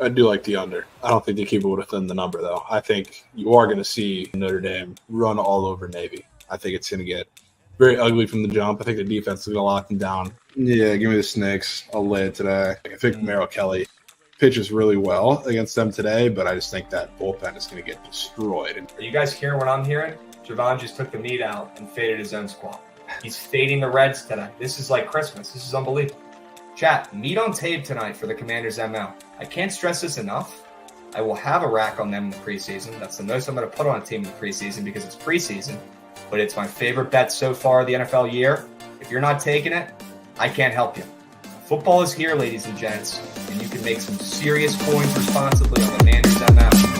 I do like the under. I don't think they keep it within the number, though. I think you are going to see Notre Dame run all over Navy. I think it's going to get very ugly from the jump. I think the defense is going to lock them down. Yeah, give me the Snakes. I'll lay it today. I think Merrill Kelly pitches really well against them today, but I just think that bullpen is going to get destroyed. Are you guys hearing what I'm hearing? Javon just took the meat out and faded his own squad. He's fading the Reds today. This is like Christmas. This is unbelievable. Chat, meat on tape tonight for the Commanders ML. I can't stress this enough. I will have a rack on them in the preseason. That's the most I'm going to put on a team in the preseason because it's preseason. But it's my favorite bet so far of the NFL year. If you're not taking it, I can't help you. Football is here, ladies and gents, and you can make some serious coins responsibly on the Commanders ML.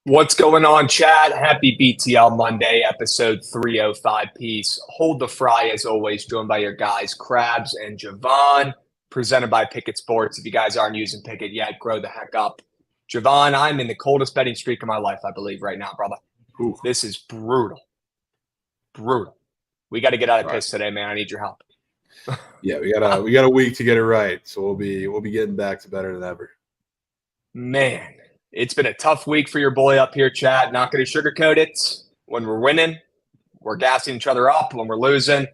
What's going on, chat? Happy BTL Monday, episode 305 piece. Hold the fry, as always, joined by your guys, Krabs and Javon, presented by Pickett Sports. If you guys aren't using Pickett yet, grow the heck up. Javon, I'm in the coldest betting streak of my life, I believe, right now, brother. Ooh. This is brutal. Brutal. We got to get out of piss today, man. I need your help. Yeah, we got a week to get it right, so we'll be getting back to better than ever. Man. It's been a tough week for your boy up here, chat. Not going to sugarcoat it. When we're winning, we're gassing each other up. When we're losing,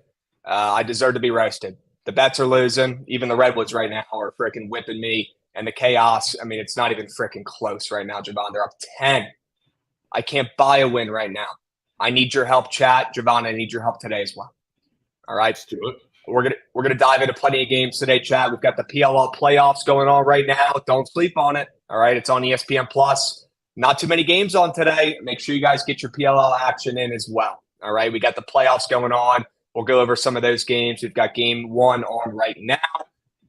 I deserve to be roasted. The bets are losing. Even the Redwoods right now are freaking whipping me. And the chaos, I mean, it's not even freaking close right now, Javon. They're up 10. I can't buy a win right now. I need your help, chat. Javon, I need your help today as well. All right? Let's do it. We're gonna dive into plenty of games today, chat. We've got the PLL playoffs going on right now. Don't sleep on it. All right, it's on ESPN Plus. Not too many games on today. Make sure you guys get your PLL action in as well. All right, we got the playoffs going on. We'll go over some of those games. We've got game one on right now,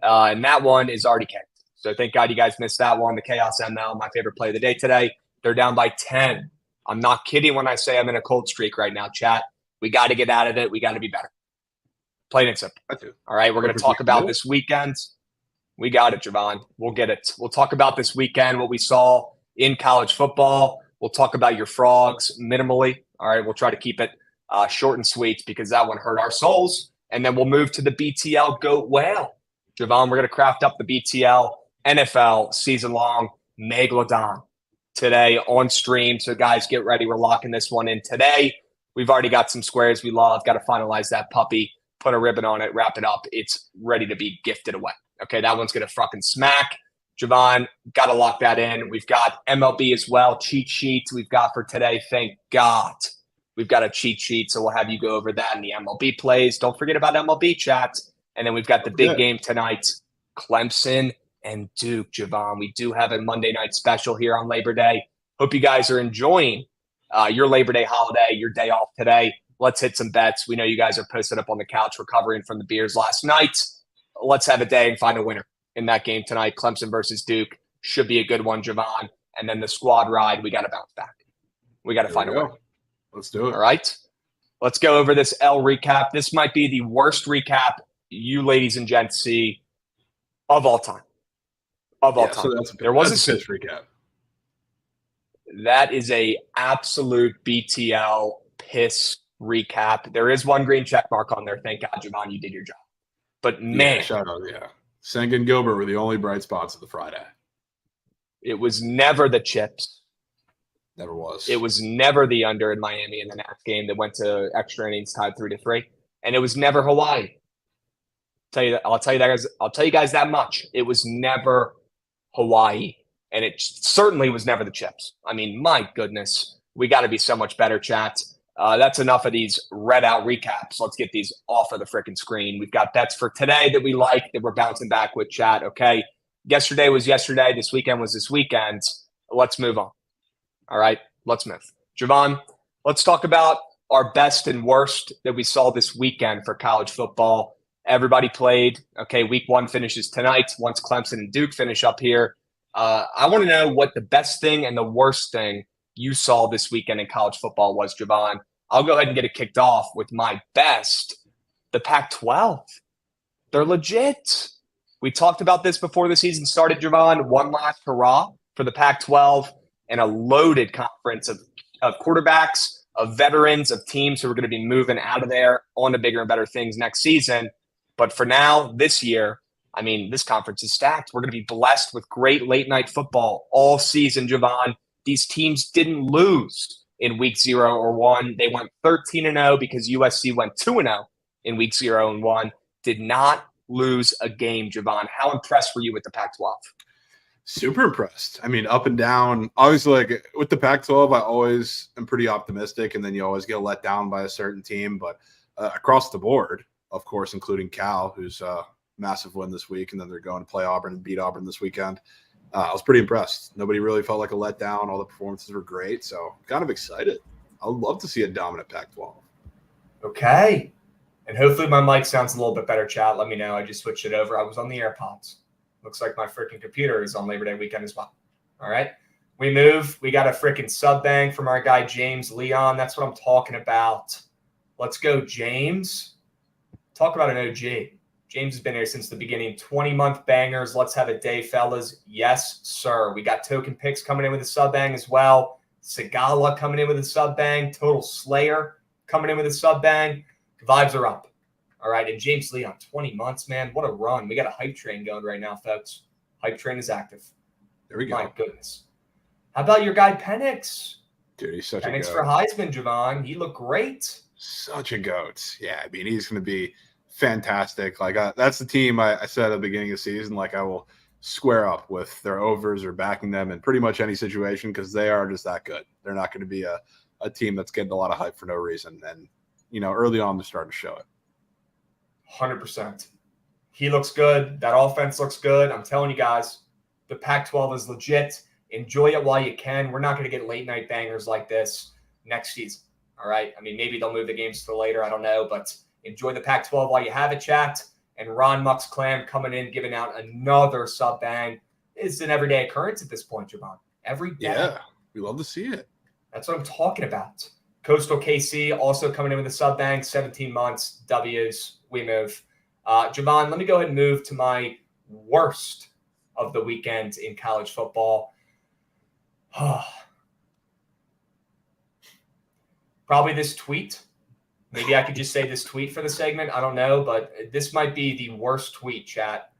and that one is already kicked. So thank God you guys missed that one. The Chaos ML, my favorite play of the day today. They're down by 10. I'm not kidding when I say I'm in a cold streak right now, chat. We got to get out of it. We got to be better. Plain and simple. I do. All right, we're going to talk about this weekend. We got it, Javon. We'll get it. We'll talk about this weekend, what we saw in college football. We'll talk about your frogs minimally. All right, we'll try to keep it short and sweet because that one hurt our souls. And then we'll move to the BTL Goat Whale. Javon, we're going to craft up the BTL NFL season-long Megalodon today on stream. So, guys, get ready. We're locking this one in today. We've already got some squares we love. Got to finalize that puppy, put a ribbon on it, wrap it up. It's ready to be gifted away. Okay, that one's going to fucking smack. Javon, got to lock that in. We've got MLB as well, cheat sheets we've got for today. Thank God. We've got a cheat sheet, so we'll have you go over that in the MLB plays. Don't forget about MLB chat. And then we've got the big game tonight, Clemson and Duke. Javon, we do have a Monday night special here on Labor Day. Hope you guys are enjoying your Labor Day holiday, your day off today. Let's hit some bets. We know you guys are posted up on the couch recovering from the beers last night. Let's have a day and find a winner in that game tonight. Clemson versus Duke should be a good one, Javon. And then the squad ride, we got to bounce back. We got to find a winner. Let's do it. All right. Let's go over this L recap. This might be the worst recap you ladies and gents see of all time. Of all time. So there was a piss recap. That is a absolute BTL piss recap. There is one green check mark on there. Thank God, Javon, you did your job. But man, shout out, Senga and Gilbert were the only bright spots of the Friday. It was never the chips. Never was. It was never the under in Miami in the Nats game that went to extra innings, tied 3-3, and it was never Hawaii. I'll tell you guys that much. It was never Hawaii, and it certainly was never the chips. I mean, my goodness, we got to be so much better, chat. That's enough of these read out recaps. Let's get these off of the freaking screen. We've got bets for today that we like that we're bouncing back with, chat. Okay. Yesterday was yesterday. This weekend was this weekend. Let's move on. All right. Let's move. Javon, let's talk about our best and worst that we saw this weekend for college football. Everybody played. Okay. Week 1 finishes tonight. Once Clemson and Duke finish up here. I want to know what the best thing and the worst thing you saw this weekend in college football was, Javon. I'll go ahead and get it kicked off with my best, the Pac-12. They're legit. We talked about this before the season started, Javon. One last hurrah for the Pac-12 and a loaded conference of quarterbacks, of veterans, of teams who are going to be moving out of there on to bigger and better things next season. But for now, this year, I mean, this conference is stacked. We're going to be blessed with great late-night football all season, Javon. These teams didn't lose in week 0 or 1. They went 13-0 because USC went 2-0 in week 0 and 1. Did not lose a game, Javon. How impressed were you with the Pac-12? Super impressed. I mean, up and down. Obviously, like with the Pac-12, I always am pretty optimistic, and then you always get let down by a certain team. But across the board, of course, including Cal, who's a massive win this week, and then they're going to play Auburn and beat Auburn this weekend. I was pretty impressed. Nobody really felt like a letdown. All the performances were great, so kind of excited. I'd love to see a dominant Pac-12. Okay. And hopefully my mic sounds a little bit better, chat. Let me know. I just switched it over. I was on the AirPods. Looks like my freaking computer is on Labor Day weekend as well. All right. We move. We got a freaking sub bang from our guy, James Leon. That's what I'm talking about. Let's go, James. Talk about an OG. James has been here since the beginning. 20-month bangers. Let's have a day, fellas. Yes, sir. We got Token Picks coming in with a sub bang as well. Segala coming in with a sub bang. Total Slayer coming in with a sub bang. Vibes are up. All right. And James Leon, 20 months, man. What a run. We got a hype train going right now, folks. Hype train is active. There we go. My goodness. How about your guy, Penix? Dude, he's such a Penix goat. for Heisman, Javon. He looked great. Such a goat. Yeah, I mean, he's going to be fantastic. Like that's the team I said at the beginning of the season. Like I will square up with their overs or backing them in pretty much any situation because they are just that good. They're not going to be a team that's getting a lot of hype for no reason. And early on they're starting to show it. 100%. He looks good. That offense looks good. I'm telling you guys, the Pac-12 is legit. Enjoy it while you can. We're not going to get late night bangers like this next season. All right. I mean, maybe they'll move the games to later. I don't know, but enjoy the Pac-12 while you have it, chat. And Ron Mux Clam coming in, giving out another sub bang. It's an everyday occurrence at this point, Javon. Every day. Yeah. We love to see it. That's what I'm talking about. Coastal KC also coming in with a sub bank, 17 months, W's, we move. Javon, let me go ahead and move to my worst of the weekend in college football. Probably this tweet. Maybe I could just say this tweet for the segment. I don't know, but this might be the worst tweet, chat,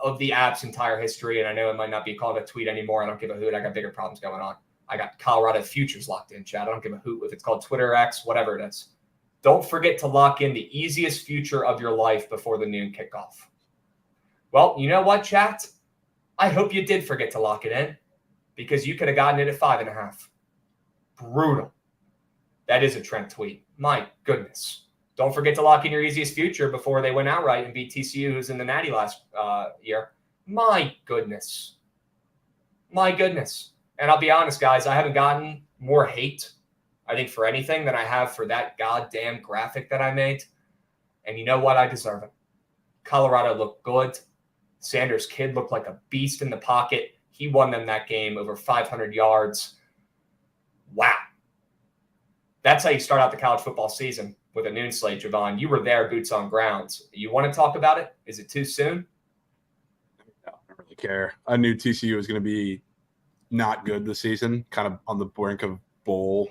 of the app's entire history. And I know it might not be called a tweet anymore. I don't give a hoot. I got bigger problems going on. I got Colorado futures locked in, chat. I don't give a hoot if it's called Twitter X, whatever it is. Don't forget to lock in the easiest future of your life before the noon kickoff. Well, you know what, chat? I hope you did forget to lock it in because you could have gotten it at 5.5. Brutal. That is a Trent tweet. My goodness. Don't forget to lock in your easiest future before they went outright and beat TCU, who's in the Natty last year. My goodness. My goodness. And I'll be honest, guys, I haven't gotten more hate, I think, for anything than I have for that goddamn graphic that I made. And you know what? I deserve it. Colorado looked good. Sanders' kid looked like a beast in the pocket. He won them that game over 500 yards. Wow. That's how you start out the college football season with a noon slate, Javon. You were there, boots on ground. You want to talk about it? Is it too soon? No, I don't really care. I knew TCU was going to be not good this season, kind of on the brink of bowl,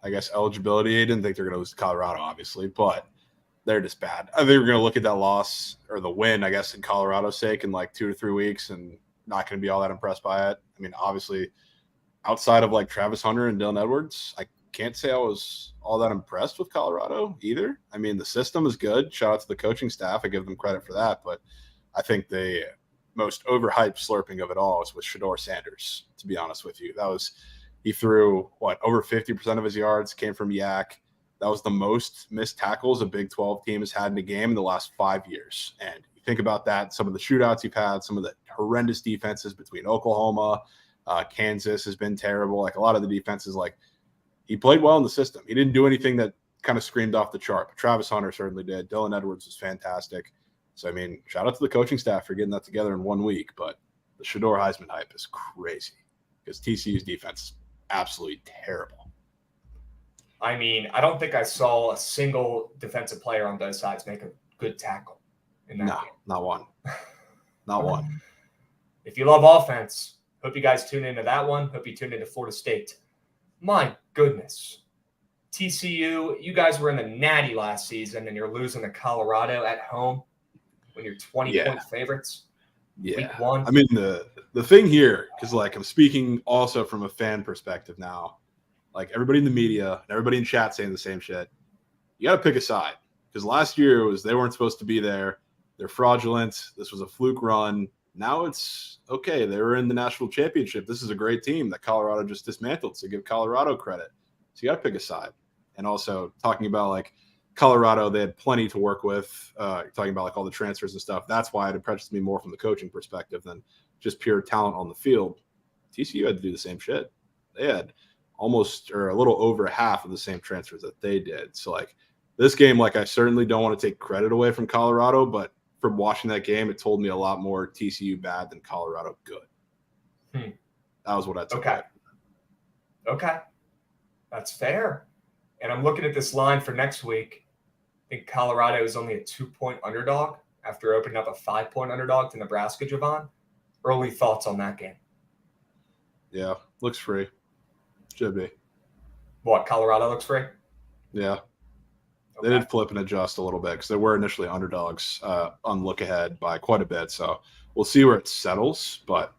I guess, eligibility. I didn't think they're going to lose to Colorado, obviously, but they're just bad. I think we're going to look at that loss or the win, I guess, in Colorado's sake in like 2 to 3 weeks and not going to be all that impressed by it. I mean, obviously, outside of like Travis Hunter and Dylan Edwards, I can't say I was all that impressed with Colorado either. I mean, the system is good. Shout out to the coaching staff. I give them credit for that. But I think the most overhyped slurping of it all is with Shedeur Sanders, to be honest with you. He threw, over 50% of his yards came from Yak. That was the most missed tackles a Big 12 team has had in a game in the last 5 years. And you think about that, some of the shootouts you've had, some of the horrendous defenses between Oklahoma, Kansas has been terrible. Like a lot of the defenses, like he played well in the system. He didn't do anything that kind of screamed off the chart, but Travis Hunter certainly did. Dylan Edwards was fantastic. So, I mean, shout out to the coaching staff for getting that together in 1 week. But the Shedeur Heisman hype is crazy because TCU's defense is absolutely terrible. I mean, I don't think I saw a single defensive player on both sides make a good tackle in that game. Not one. Not one. If you love offense, hope you guys tune into that one. Hope you tune into Florida State. My goodness. TCU, you guys were in the Natty last season, and you're losing to Colorado at home when you're 20-point favorites. Yeah. Week 1. I mean, the thing here, because, like, I'm speaking also from a fan perspective now. Like, everybody in the media and everybody in chat saying the same shit. You got to pick a side. Because last year it was they weren't supposed to be there. They're fraudulent. This was a fluke run. Now it's, okay, they were in the national championship. This is a great team that Colorado just dismantled. So give Colorado credit. So you got to pick a side. And also talking about, like, Colorado, they had plenty to work with. Talking about, like, all the transfers and stuff. That's why it impressed me more from the coaching perspective than just pure talent on the field. TCU had to do the same shit. They had almost or a little over half of the same transfers that they did. So, like, this game, like, I certainly don't want to take credit away from Colorado, but from watching that game, it told me a lot more TCU bad than Colorado good. That was what I took. Okay. That's fair. And I'm looking at this line for next week. I think Colorado is only a 2-point underdog after opening up a 5-point underdog to Nebraska, Javon. Early thoughts on that game? Yeah, looks free. Should be. What, Colorado looks free? Yeah. Okay. They did flip and adjust a little bit because they were initially underdogs on look ahead by quite a bit. So we'll see where it settles. But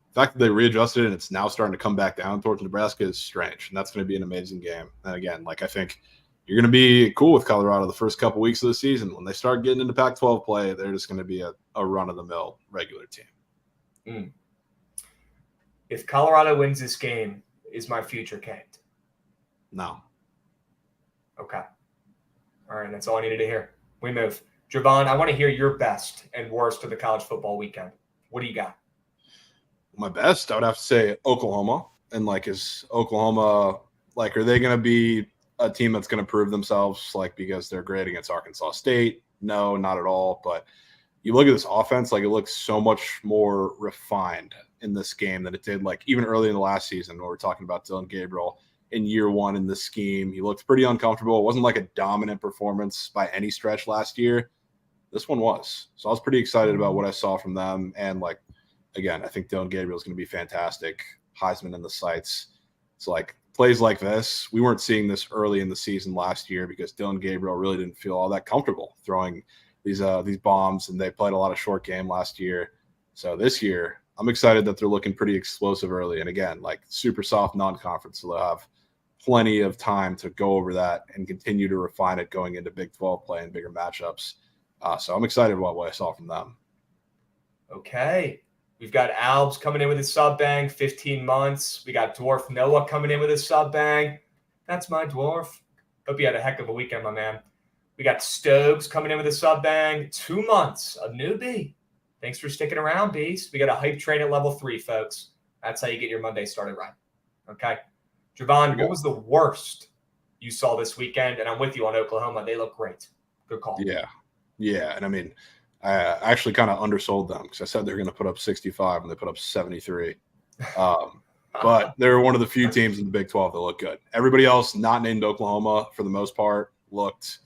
the fact that they readjusted and it's now starting to come back down towards Nebraska is strange. And that's going to be an amazing game. And again, like, I think you're going to be cool with Colorado the first couple weeks of the season. When they start getting into Pac-12 play, they're just going to be a run-of-the-mill regular team. If Colorado wins this game, is my future caked? No. Okay. All right, that's all I needed to hear. We move. Javon, I want to hear your best and worst of the college football weekend. What do you got? My best, I would have to say Oklahoma. And, like, is Oklahoma, like, are they going to be a team that's going to prove themselves, like, because they're great against Arkansas State? No, not at all. But you look at this offense, like, it looks so much more refined in this game than it did like even early in the last season when we're talking about Dylan Gabriel in year one in this scheme. He looked pretty uncomfortable. It wasn't like a dominant performance by any stretch last year. This one was. So I was pretty excited about what I saw from them. And like, again, I think Dylan Gabriel is going to be fantastic. Heisman in the sights. It's like plays like this. We weren't seeing this early in the season last year because Dylan Gabriel really didn't feel all that comfortable throwing these bombs, and they played a lot of short game last year. So this year, I'm excited that they're looking pretty explosive early. And again, like super soft non-conference, so they'll have plenty of time to go over that and continue to refine it going into Big 12 play and bigger matchups. So I'm excited about what I saw from them. Okay. We've got Albs coming in with a sub bang, 15 months. We got Dwarf Noah coming in with a sub bang. That's my dwarf. Hope you had a heck of a weekend, my man. We got Stokes coming in with a sub bang, 2 months, a newbie. Thanks for sticking around, Beast. We got a hype train at level 3, folks. That's how you get your Monday started right. Okay. Javon, what was the worst you saw this weekend? And I'm with you on Oklahoma. They look great. Good call. Yeah. And I mean, I actually kind of undersold them because I said they were going to put up 65 and they put up 73. But they're one of the few teams in the Big 12 that look good. Everybody else, not named Oklahoma, for the most part, looked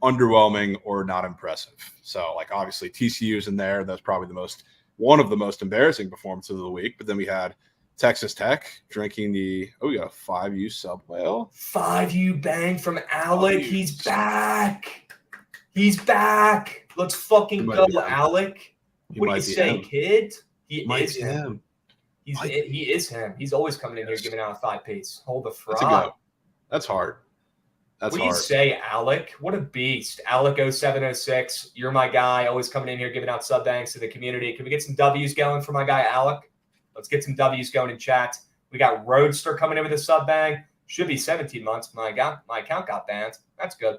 underwhelming or not impressive. So, like, obviously TCU's in there. That's probably one of the most embarrassing performances of the week. But then we had Texas Tech drinking we got a 5U sub whale. 5U bang from Alec. He's back. He's back. Let's fucking go, Alec. What do you say, kid? He is him. He is him. He's always coming in here giving out a 5-piece. Hold the fry. That's hard. What do you say, Alec? What a beast. Alec 0706. You're my guy. Always coming in here giving out sub bangs to the community. Can we get some W's going for my guy, Alec? Let's get some W's going in chat. We got Roadster coming in with a sub bang. Should be 17 months. My account got banned. That's good.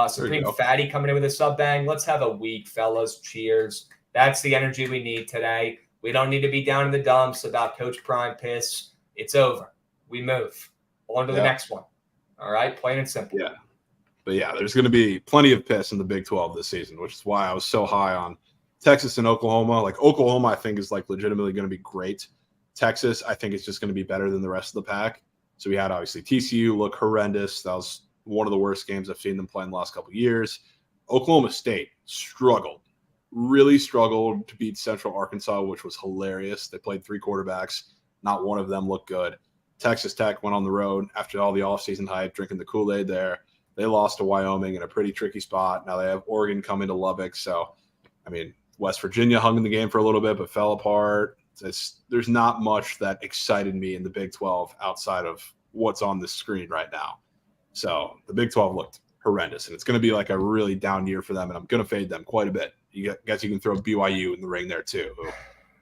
Supreme Fatty coming in with a sub bang. Let's have a week, fellas. Cheers. That's the energy we need today. We don't need to be down in the dumps about Coach Prime piss. It's over. We move. On to the next one. All right, plain and simple. Yeah. But yeah, there's going to be plenty of piss in the Big 12 this season, which is why I was so high on Texas and Oklahoma. Like Oklahoma, I think is like legitimately going to be great. Texas, I think is just going to be better than the rest of the pack. So we had obviously TCU look horrendous. That was one of the worst games I've seen them play in the last couple of years. Oklahoma State really struggled to beat Central Arkansas, which was hilarious. They played 3 quarterbacks. Not one of them looked good. Texas Tech went on the road after all the offseason hype, drinking the Kool-Aid there. They lost to Wyoming in a pretty tricky spot. Now they have Oregon coming to Lubbock. So, I mean, West Virginia hung in the game for a little bit but fell apart. There's not much that excited me in the Big 12 outside of what's on the screen right now. So the Big 12 looked horrendous, and it's going to be like a really down year for them, and I'm going to fade them quite a bit. You guess you can throw BYU in the ring there too, who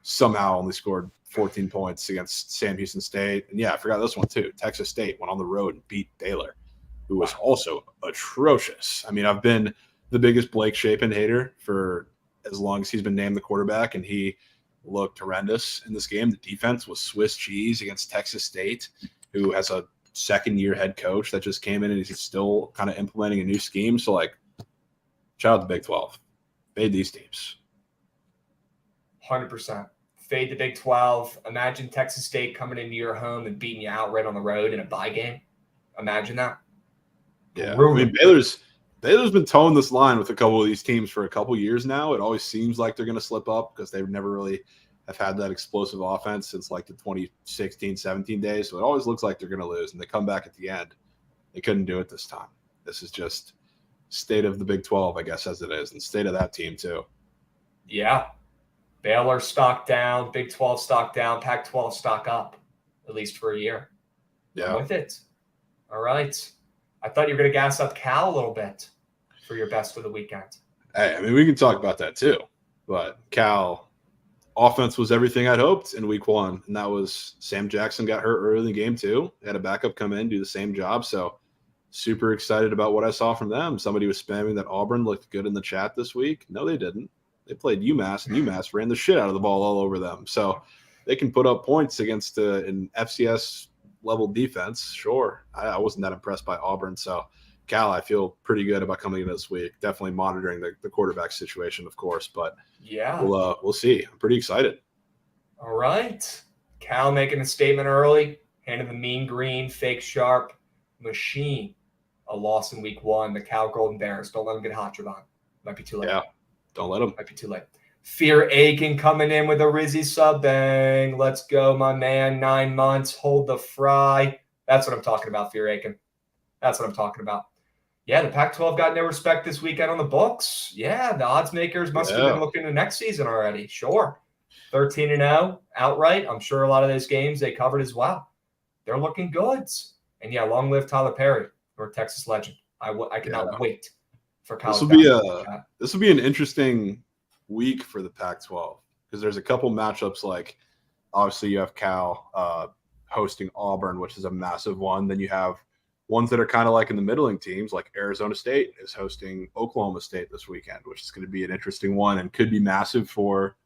somehow only scored 14 points against Sam Houston State. And yeah, I forgot this one too. Texas State went on the road and beat Baylor, who was also atrocious. I mean, I've been the biggest Blake Shapen hater for as long as he's been named the quarterback, and he looked horrendous in this game. The defense was Swiss cheese against Texas State, who has a second-year head coach that just came in and he's still kind of implementing a new scheme. So, like, shout out to Big 12. Fade these teams. 100%. Fade the Big 12. Imagine Texas State coming into your home and beating you outright on the road in a bye game. Imagine that. Yeah. I mean, Baylor's been towing this line with a couple of these teams for a couple years now. It always seems like they're going to slip up because they've never really have had that explosive offense since like the 2016-17 days. So it always looks like they're going to lose, and they come back at the end. They couldn't do it this time. This is just state of the Big 12, I guess, as it is, and state of that team too. Yeah. Baylor stock down, Big 12 stock down, Pac-12 stock up, at least for a year. Yeah. I'm with it. All right. I thought you were going to gas up Cal a little bit for your best of the weekend. Hey, I mean, we can talk about that too. But Cal, offense was everything I'd hoped in week 1. And that was Sam Jackson got hurt early in the game too. They had a backup come in, do the same job. So super excited about what I saw from them. Somebody was spamming that Auburn looked good in the chat this week. No, they didn't. They played UMass, and UMass ran the shit out of the ball all over them. So they can put up points against an FCS level defense. Sure. I wasn't that impressed by Auburn. So Cal, I feel pretty good about coming into this week. Definitely monitoring the quarterback situation, of course, but yeah, we'll see. I'm pretty excited. All right. Cal making a statement early, handing the mean green, fake sharp machine a loss in week 1. The Cal Golden Bears. Don't let them get hot, Javon. Might be too late. Yeah, don't let them. Might be too late. Fear Aiken coming in with a Rizzy sub bang. Let's go, my man. 9 months. Hold the fry. That's what I'm talking about, Fear Aiken. That's what I'm talking about. Yeah, the Pac-12 got no respect this weekend on the books. Yeah, the odds makers must have been looking to next season already. Sure. 13-0 outright. I'm sure a lot of those games they covered as well. They're looking good. And yeah, long live Tyler Perry, North Texas legend. I cannot wait for college. This will be an interesting week for the Pac-12 because there's a couple matchups like obviously you have Cal hosting Auburn, which is a massive one. Then you have ones that are kind of like in the middling teams, like Arizona State is hosting Oklahoma State this weekend, which is going to be an interesting one and could be massive for,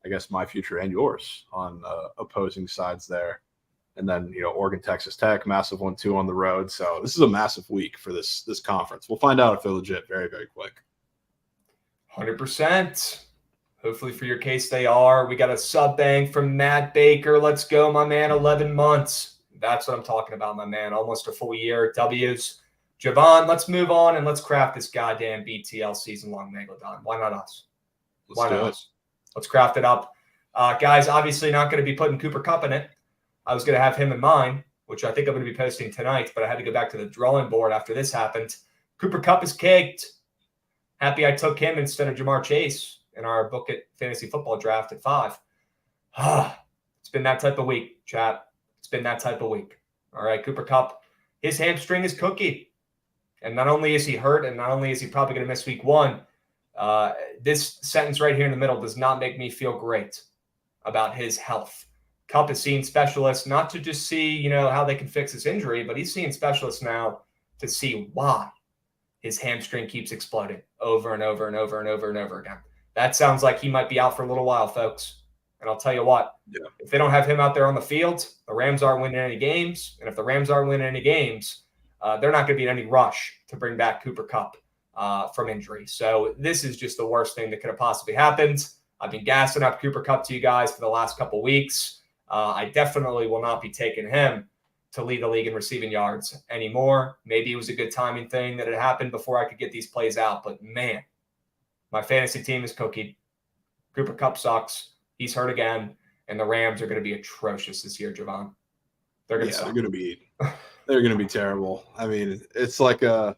I guess, my future and yours on opposing sides there. And then, Oregon, Texas Tech, massive one too on the road. So this is a massive week for this conference. We'll find out if they're legit very, very quick. 100%. Hopefully for your case they are. We got a sub bang from Matt Baker. Let's go, my man. 11 months. That's what I'm talking about, my man. Almost a full year. W's. Javon, let's move on and let's craft this goddamn BTL season-long Megalodon. Why not us? Why not us? Let's craft it up. Guys, obviously not going to be putting Cooper Kupp in it. I was going to have him in mind, which I think I'm going to be posting tonight, but I had to go back to the drawing board after this happened. Cooper Kupp is caked. Happy I took him instead of Jamar Chase in our Book It Fantasy Football Draft at 5. It's been that type of week, chat. It's been that type of week. All right, Cooper Kupp, his hamstring is cookie. And not only is he hurt, and not only is he probably going to miss week 1, this sentence right here in the middle does not make me feel great about his health. Kupp is seeing specialists not to just see, how they can fix his injury, but he's seeing specialists now to see why his hamstring keeps exploding over and over and over and over and over again. That sounds like he might be out for a little while, folks. And I'll tell you what, if they don't have him out there on the field, the Rams aren't winning any games. And if the Rams aren't winning any games, they're not going to be in any rush to bring back Cooper Kupp from injury. So this is just the worst thing that could have possibly happened. I've been gassing up Cooper Kupp to you guys for the last couple weeks. I definitely will not be taking him to lead the league in receiving yards anymore. Maybe it was a good timing thing that had happened before I could get these plays out. But, man, my fantasy team is cookied. Cooper Kupp sucks. He's hurt again. And the Rams are going to be atrocious this year, Javon. They're going to suck. They're going to be terrible. I mean, it's like I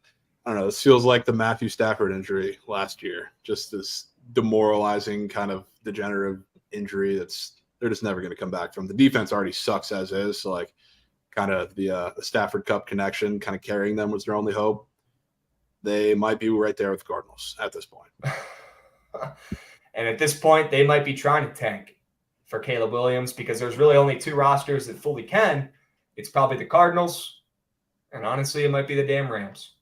don't know. This feels like the Matthew Stafford injury last year. Just this demoralizing kind of degenerative injury they're just never going to come back from. The defense already sucks as is. So, like, kind of the Stafford Kupp connection kind of carrying them was their only hope. They might be right there with the Cardinals at this point. And at this point, they might be trying to tank for Caleb Williams because there's really only 2 rosters that fully can. It's probably the Cardinals, and honestly, it might be the damn Rams.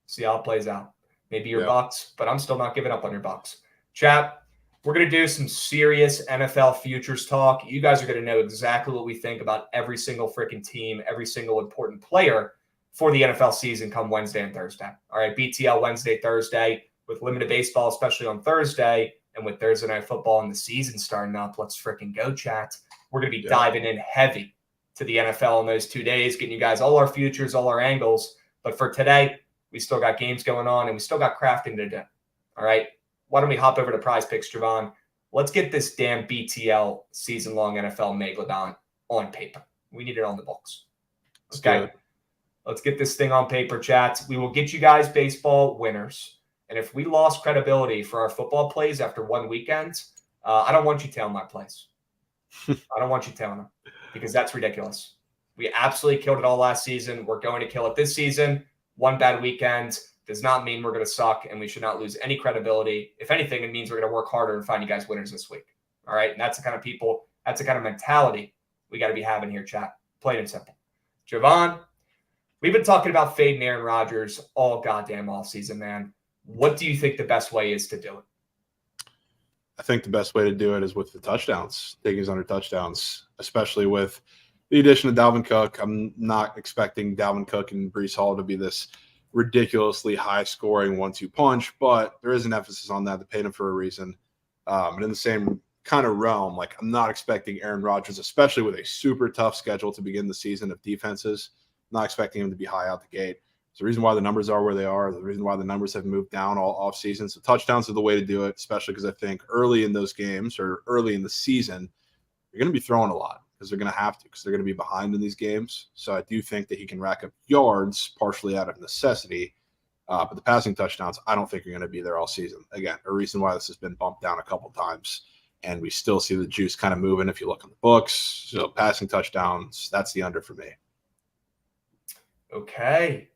See how it plays out. Maybe your Bucks, but I'm still not giving up on your Bucks. Chat, we're going to do some serious NFL futures talk. You guys are going to know exactly what we think about every single freaking team, every single important player for the NFL season come Wednesday and Thursday. All right, BTL Wednesday, Thursday, with limited baseball, especially on Thursday, and with Thursday Night Football and the season starting up. Let's freaking go, chat. We're going to be diving in heavy to the NFL in those 2 days, getting you guys all our futures, all our angles. But for today, we still got games going on, and we still got crafting to do. All right? Why don't we hop over to Prize Picks, Javon? Let's get this damn BTL season-long NFL Megalodon on paper. We need it on the books. Okay? Let's get this thing on paper, chat. We will get you guys baseball winners. And if we lost credibility for our football plays after one weekend, I don't want you telling my plays. I don't want you telling them because that's ridiculous. We absolutely killed it all last season. We're going to kill it this season. One bad weekend does not mean we're going to suck and we should not lose any credibility. If anything, it means we're going to work harder and find you guys winners this week. All right? And that's the kind of people, that's the kind of mentality we got to be having here, chat. Plain and simple. Javon, we've been talking about fading Aaron Rodgers all goddamn offseason, man. What do you think the best way is to do it? I think the best way to do it is with the touchdowns, taking his under touchdowns, especially with the addition of Dalvin Cook. I'm not expecting Dalvin Cook and Breece Hall to be this ridiculously high-scoring 1-2 punch, but there is an emphasis on that. They paid him for a reason. And in the same kind of realm, like I'm not expecting Aaron Rodgers, especially with a super tough schedule to begin the season of defenses, I'm not expecting him to be high out the gate. It's the reason why the numbers are where they are, the reason why the numbers have moved down all offseason. So touchdowns are the way to do it, especially because I think early in those games or early in the season, you're going to be throwing a lot because they're going to have to, because they're going to be behind in these games. So I do think that he can rack up yards partially out of necessity. But the passing touchdowns, I don't think are going to be there all season. Again, a reason why this has been bumped down a couple times. And we still see the juice kind of moving if you look on the books. So passing touchdowns, that's the under for me. Okay.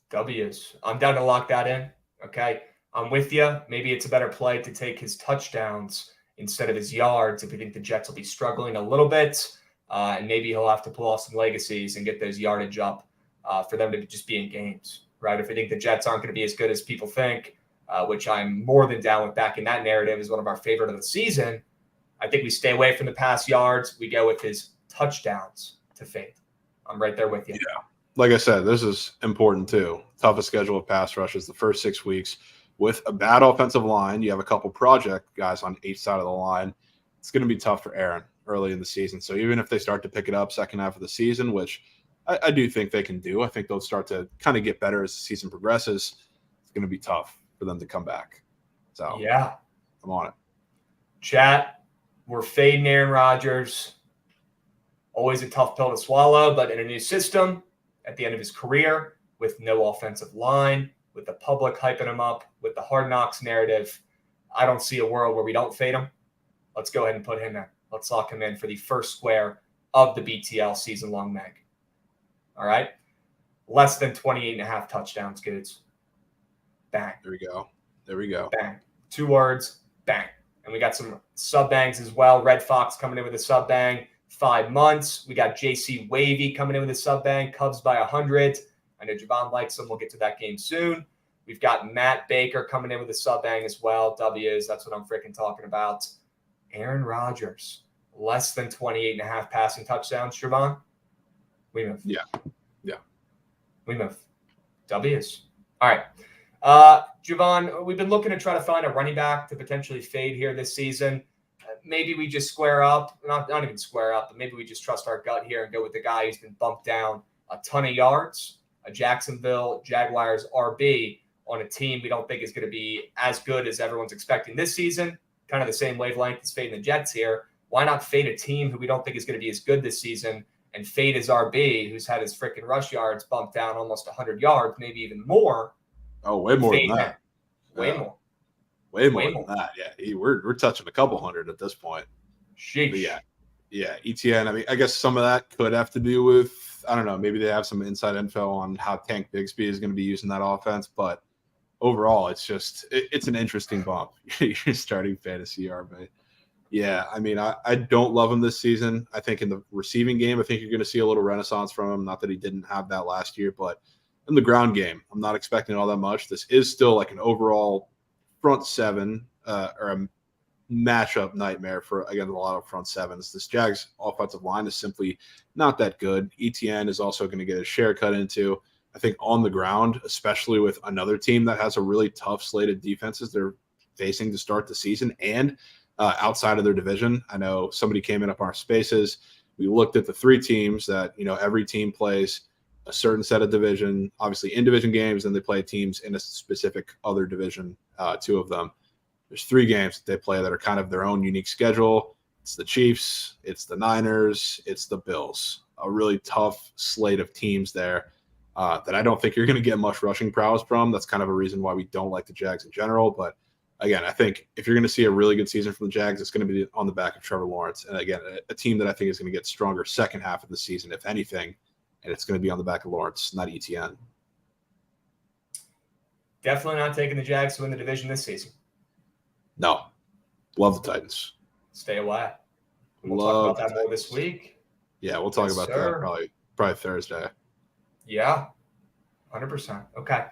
W's. I'm down to lock that in. Okay. I'm with you. Maybe it's a better play to take his touchdowns instead of his yards if we think the Jets will be struggling a little bit. And maybe he'll have to pull off some legacies and get those yardage up for them to just be in games, right? If we think the Jets aren't going to be as good as people think, which I'm more than down with backing that narrative as one of our favorite of the season, I think we stay away from the pass yards. We go with his touchdowns to fade. I'm right there with you. Yeah. Like I said, this is important too. Toughest schedule of pass rushes the first 6 weeks. With a bad offensive line, you have a couple project guys on each side of the line. It's going to be tough for Aaron early in the season. So even if they start to pick it up second half of the season, which I do think they can do, I think they'll start to kind of get better as the season progresses. It's going to be tough for them to come back. So yeah, I'm on it. Chat, we're fading Aaron Rodgers. Always a tough pill to swallow, but in a new system at the end of his career with no offensive line, with the public hyping him up, with the Hard Knocks narrative, I don't see a world where we don't fade him. Let's go ahead and put him in. Let's lock him in for the first square of the BTL season-long mag. All right? Less than 28.5 touchdowns, kids. Bang. There we go. Bang. 2 words, bang. And we got some sub-bangs as well. Red Fox coming in with a sub-bang. 5 months. We got JC Wavy coming in with a sub-bang. Cubs by 100. I know Javon likes them. We'll get to that game soon. We've got Matt Baker coming in with a sub-bang as well. W's. That's what I'm freaking talking about. Aaron Rodgers. Less than 28.5 passing touchdowns. Javon? We move. Yeah. We move. W's. All right. Javon, we've been looking to try to find a running back to potentially fade here this season. Maybe we just square up. Not even square up, but maybe we just trust our gut here and go with the guy who's been bumped down a ton of yards, a Jacksonville Jaguars RB on a team we don't think is going to be as good as everyone's expecting this season. Kind of the same wavelength as fading the Jets here. Why not fade a team who we don't think is going to be as good this season and fade his RB, who's had his freaking rush yards bumped down almost 100 yards, maybe even more. Oh, way more than that. Way more. Way more than that. Yeah, we're touching a couple hundred at this point. Sheesh. But yeah, ETN. I mean, I guess some of that could have to do with, I don't know, maybe they have some inside info on how Tank Bigsby is going to be using that offense. But overall, it's an interesting bump. You're starting fantasy RB. Yeah, I mean, I don't love him this season. I think in the receiving game, I think you're going to see a little renaissance from him. Not that he didn't have that last year, but in the ground game, I'm not expecting all that much. This is still like an overall front seven or a matchup nightmare for, again, a lot of front sevens. This Jags offensive line is simply not that good. ETN is also going to get a share cut into. I think on the ground, especially with another team that has a really tough slate of defenses they're facing to start the season and outside of their division. I know somebody came in up on our spaces. We looked at the 3 teams that, every team plays a certain set of division, obviously in division games, and they play teams in a specific other division, 2 of them. There's 3 games that they play that are kind of their own unique schedule. It's the Chiefs, it's the Niners, it's the Bills. A really tough slate of teams there that I don't think you're going to get much rushing prowess from. That's kind of a reason why we don't like the Jags in general. But again, I think if you're going to see a really good season from the Jags, it's going to be on the back of Trevor Lawrence. And again, a team that I think is going to get stronger second half of the season, if anything. And it's going to be on the back of Lawrence, not ETN. Definitely not taking the Jags to win the division this season. No. Love the Titans. Stay away. We'll talk about that more this week. Yeah, we'll talk about that probably Thursday. Yeah, 100%. Okay.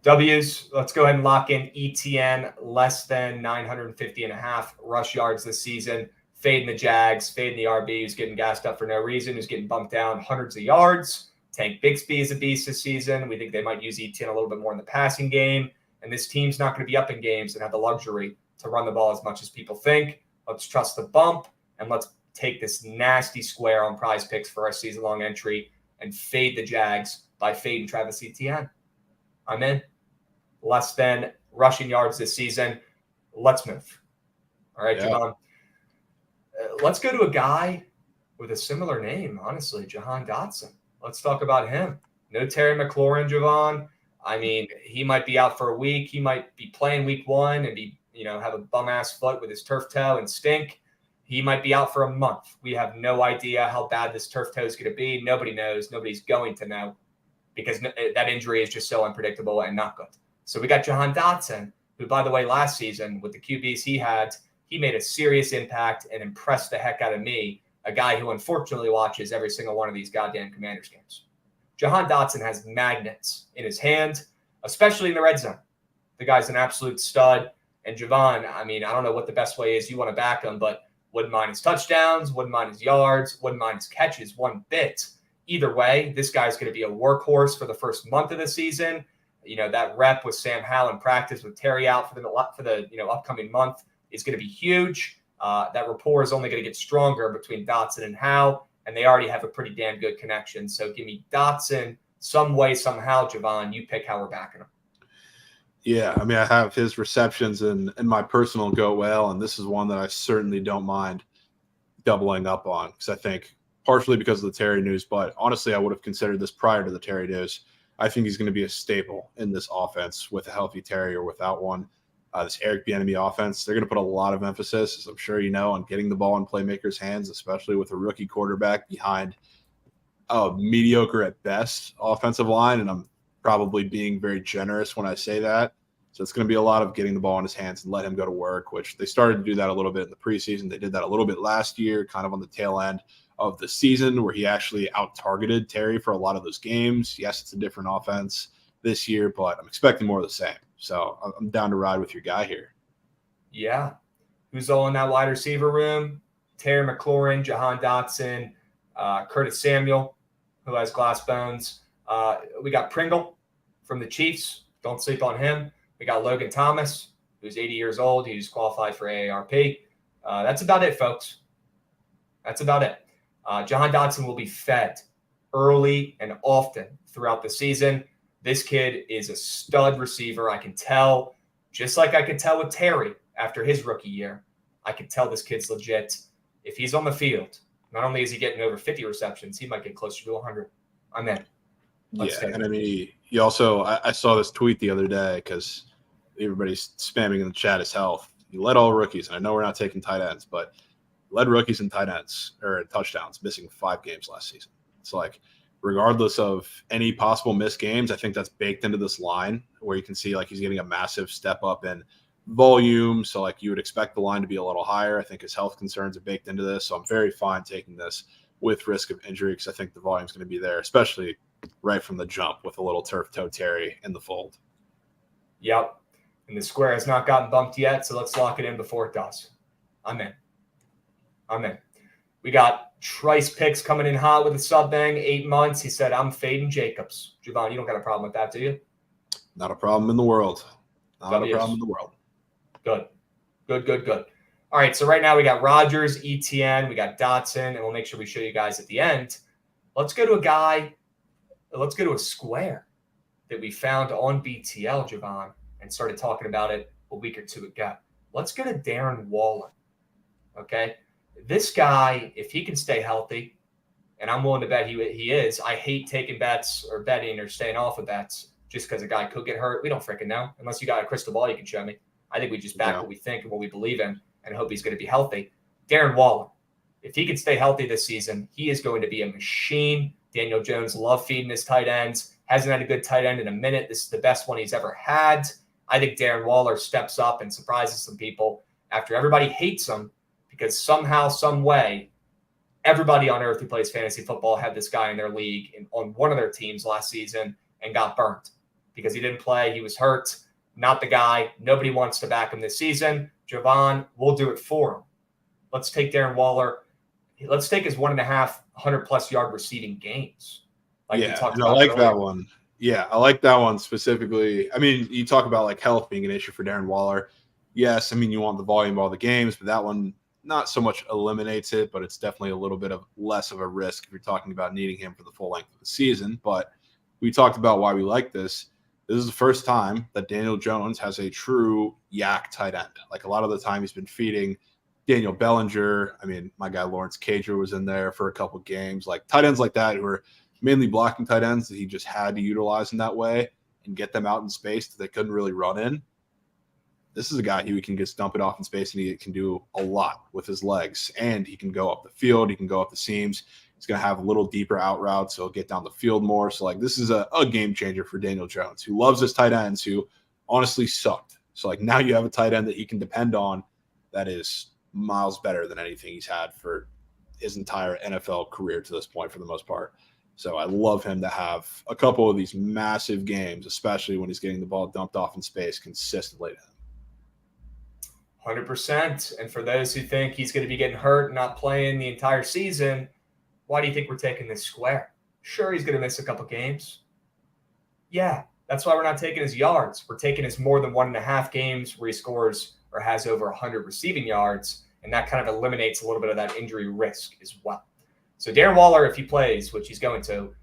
W's, let's go ahead and lock in ETN less than 950.5 rush yards this season. Fading the Jags, fading the RB who's getting gassed up for no reason, who's getting bumped down hundreds of yards. Tank Bigsby is a beast this season. We think they might use ETN a little bit more in the passing game. And this team's not going to be up in games and have the luxury to run the ball as much as people think. Let's trust the bump, and let's take this nasty square on Prize Picks for our season-long entry and fade the Jags by fading Travis Etienne. I'm in. Less than rushing yards this season. Let's move. All right, Yeah. Javon. Let's go to a guy with a similar name, honestly, Jahan Dotson. Let's talk about him. No Terry McLaurin, Javon. I mean, he might be out for a week. He might be playing week 1 and be, have a bum-ass foot with his turf toe and stink. He might be out for a month. We have no idea how bad this turf toe is going to be. Nobody knows. Nobody's going to know because that injury is just so unpredictable and not good. So we got Jahan Dotson, who, by the way, last season with the QBs he had, he made a serious impact and impressed the heck out of me, a guy who unfortunately watches every single one of these goddamn Commanders games. Jahan Dotson has magnets in his hand, especially in the red zone. The guy's an absolute stud. And Javon, I mean, I don't know what the best way is. You want to back him, but wouldn't mind his touchdowns, wouldn't mind his yards, wouldn't mind his catches one bit. Either way, this guy's going to be a workhorse for the first month of the season. That rep with Sam Howell in practice with Terry out for the upcoming month is going to be huge. That rapport is only going to get stronger between Dotson and Howell, and they already have a pretty damn good connection. So give me Dotson some way, somehow, Javon. You pick how we're backing him. Yeah, I mean, I have his receptions in my personal go well, and this is one that I certainly don't mind doubling up on because I think partially because of the Terry news, but honestly, I would have considered this prior to the Terry news. I think he's going to be a staple in this offense with a healthy Terry or without one. This Eric Bieniemy offense, they're going to put a lot of emphasis, as I'm sure you know, on getting the ball in playmakers' hands, especially with a rookie quarterback behind a mediocre at best offensive line, and I'm probably being very generous when I say that. So it's going to be a lot of getting the ball in his hands and let him go to work, which they started to do that a little bit in the preseason. They did that a little bit last year, kind of on the tail end of the season where he actually out-targeted Terry for a lot of those games. Yes, it's a different offense this year, but I'm expecting more of the same. So I'm down to ride with your guy here. Yeah. Who's all in that wide receiver room? Terry McLaurin, Jahan Dotson, Curtis Samuel, who has glass bones. We got Pringle from the Chiefs. Don't sleep on him. We got Logan Thomas, who's 80 years old. He's qualified for AARP. That's about it, folks. That's about it. Jahan Dotson will be fed early and often throughout the season. This kid is a stud receiver. I can tell, just like I could tell with Terry after his rookie year. I can tell this kid's legit. If he's on the field, not only is he getting over 50 receptions, he might get closer to 100. I'm in. And I mean, he also, I saw this tweet the other day because everybody's spamming in the chat his health. He led all rookies, and I know we're not taking tight ends, but led rookies in tight ends or in touchdowns, missing 5 games last season. It's like, regardless of any possible missed games, I think that's baked into this line where you can see like he's getting a massive step up in volume. So like you would expect the line to be a little higher. I think his health concerns are baked into this. So I'm very fine taking this with risk of injury because I think the volume is going to be there, especially right from the jump with a little turf toe Terry in the fold. Yep. And the square has not gotten bumped yet, so let's lock it in before it does. I'm in. We got Trice Picks coming in hot with a sub bang, 8 months. He said, I'm fading Jacobs. Javon, you don't got a problem with that, do you? Not a problem in the world. Not a problem in the world. Good. All right, so right now we got Rodgers, ETN, we got Dotson, and we'll make sure we show you guys at the end. Let's go to a square that we found on BTL, Javon, and started talking about it a week or two ago. Let's go to Darren Waller, okay? This guy, if he can stay healthy, and I'm willing to bet he is. I hate taking bets or betting or staying off of bets just because a guy could get hurt. We don't freaking know. Unless you got a crystal ball you can show me. I think we just back what we think and what we believe in and hope he's going to be healthy. Darren Waller, if he can stay healthy this season, he is going to be a machine. Daniel Jones love feeding his tight ends. Hasn't had a good tight end in a minute. This is the best one he's ever had. I think Darren Waller steps up and surprises some people after everybody hates him because somehow, some way, everybody on earth who plays fantasy football had this guy in their league on one of their teams last season and got burnt because he didn't play. He was hurt. Not the guy. Nobody wants to back him this season. Javon, we'll do it for him. Let's take Darren Waller. Let's take his 1.5 100-plus yard receiving games. I like that one. Yeah, I like that one specifically. I mean, you talk about like health being an issue for Darren Waller. Yes, I mean, you want the volume of all the games, but that one, not so much eliminates it, but it's definitely a little bit of less of a risk if you're talking about needing him for the full length of the season. But we talked about why we like this. This is the first time that Daniel Jones has a true yak tight end. Like a lot of the time he's been feeding Daniel Bellinger. I mean, my guy Lawrence Cager was in there for a couple games. Like tight ends like that who are mainly blocking tight ends that he just had to utilize in that way and get them out in space that they couldn't really run in. This is a guy who can just dump it off in space, and he can do a lot with his legs. And he can go up the field. He can go up the seams. He's going to have a little deeper out routes, so he'll get down the field more. So, like, this is a game changer for Daniel Jones, who loves his tight ends, who honestly sucked. So, like, now you have a tight end that he can depend on that is miles better than anything he's had for his entire NFL career to this point for the most part. So I love him to have a couple of these massive games, especially when he's getting the ball dumped off in space consistently to him. 100%. And for those who think he's going to be getting hurt and not playing the entire season, why do you think we're taking this square? Sure, he's going to miss a couple games. Yeah, that's why we're not taking his yards. We're taking his more than 1.5 games where he scores or has over 100 receiving yards, and that kind of eliminates a little bit of that injury risk as well. So Darren Waller, if he plays, which he's going to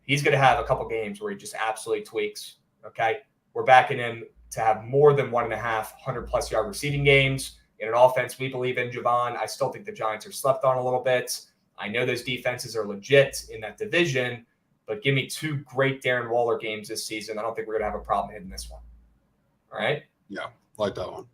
have a couple games where he just absolutely tweaks, okay? We're backing him to have more than 1.5 100-plus yard receiving games in an offense we believe in, Javon. I still think the Giants are slept on a little bit. I know those defenses are legit in that division, but give me 2 great Darren Waller games this season. I don't think we're going to have a problem hitting this one. All right? Yeah, like that one.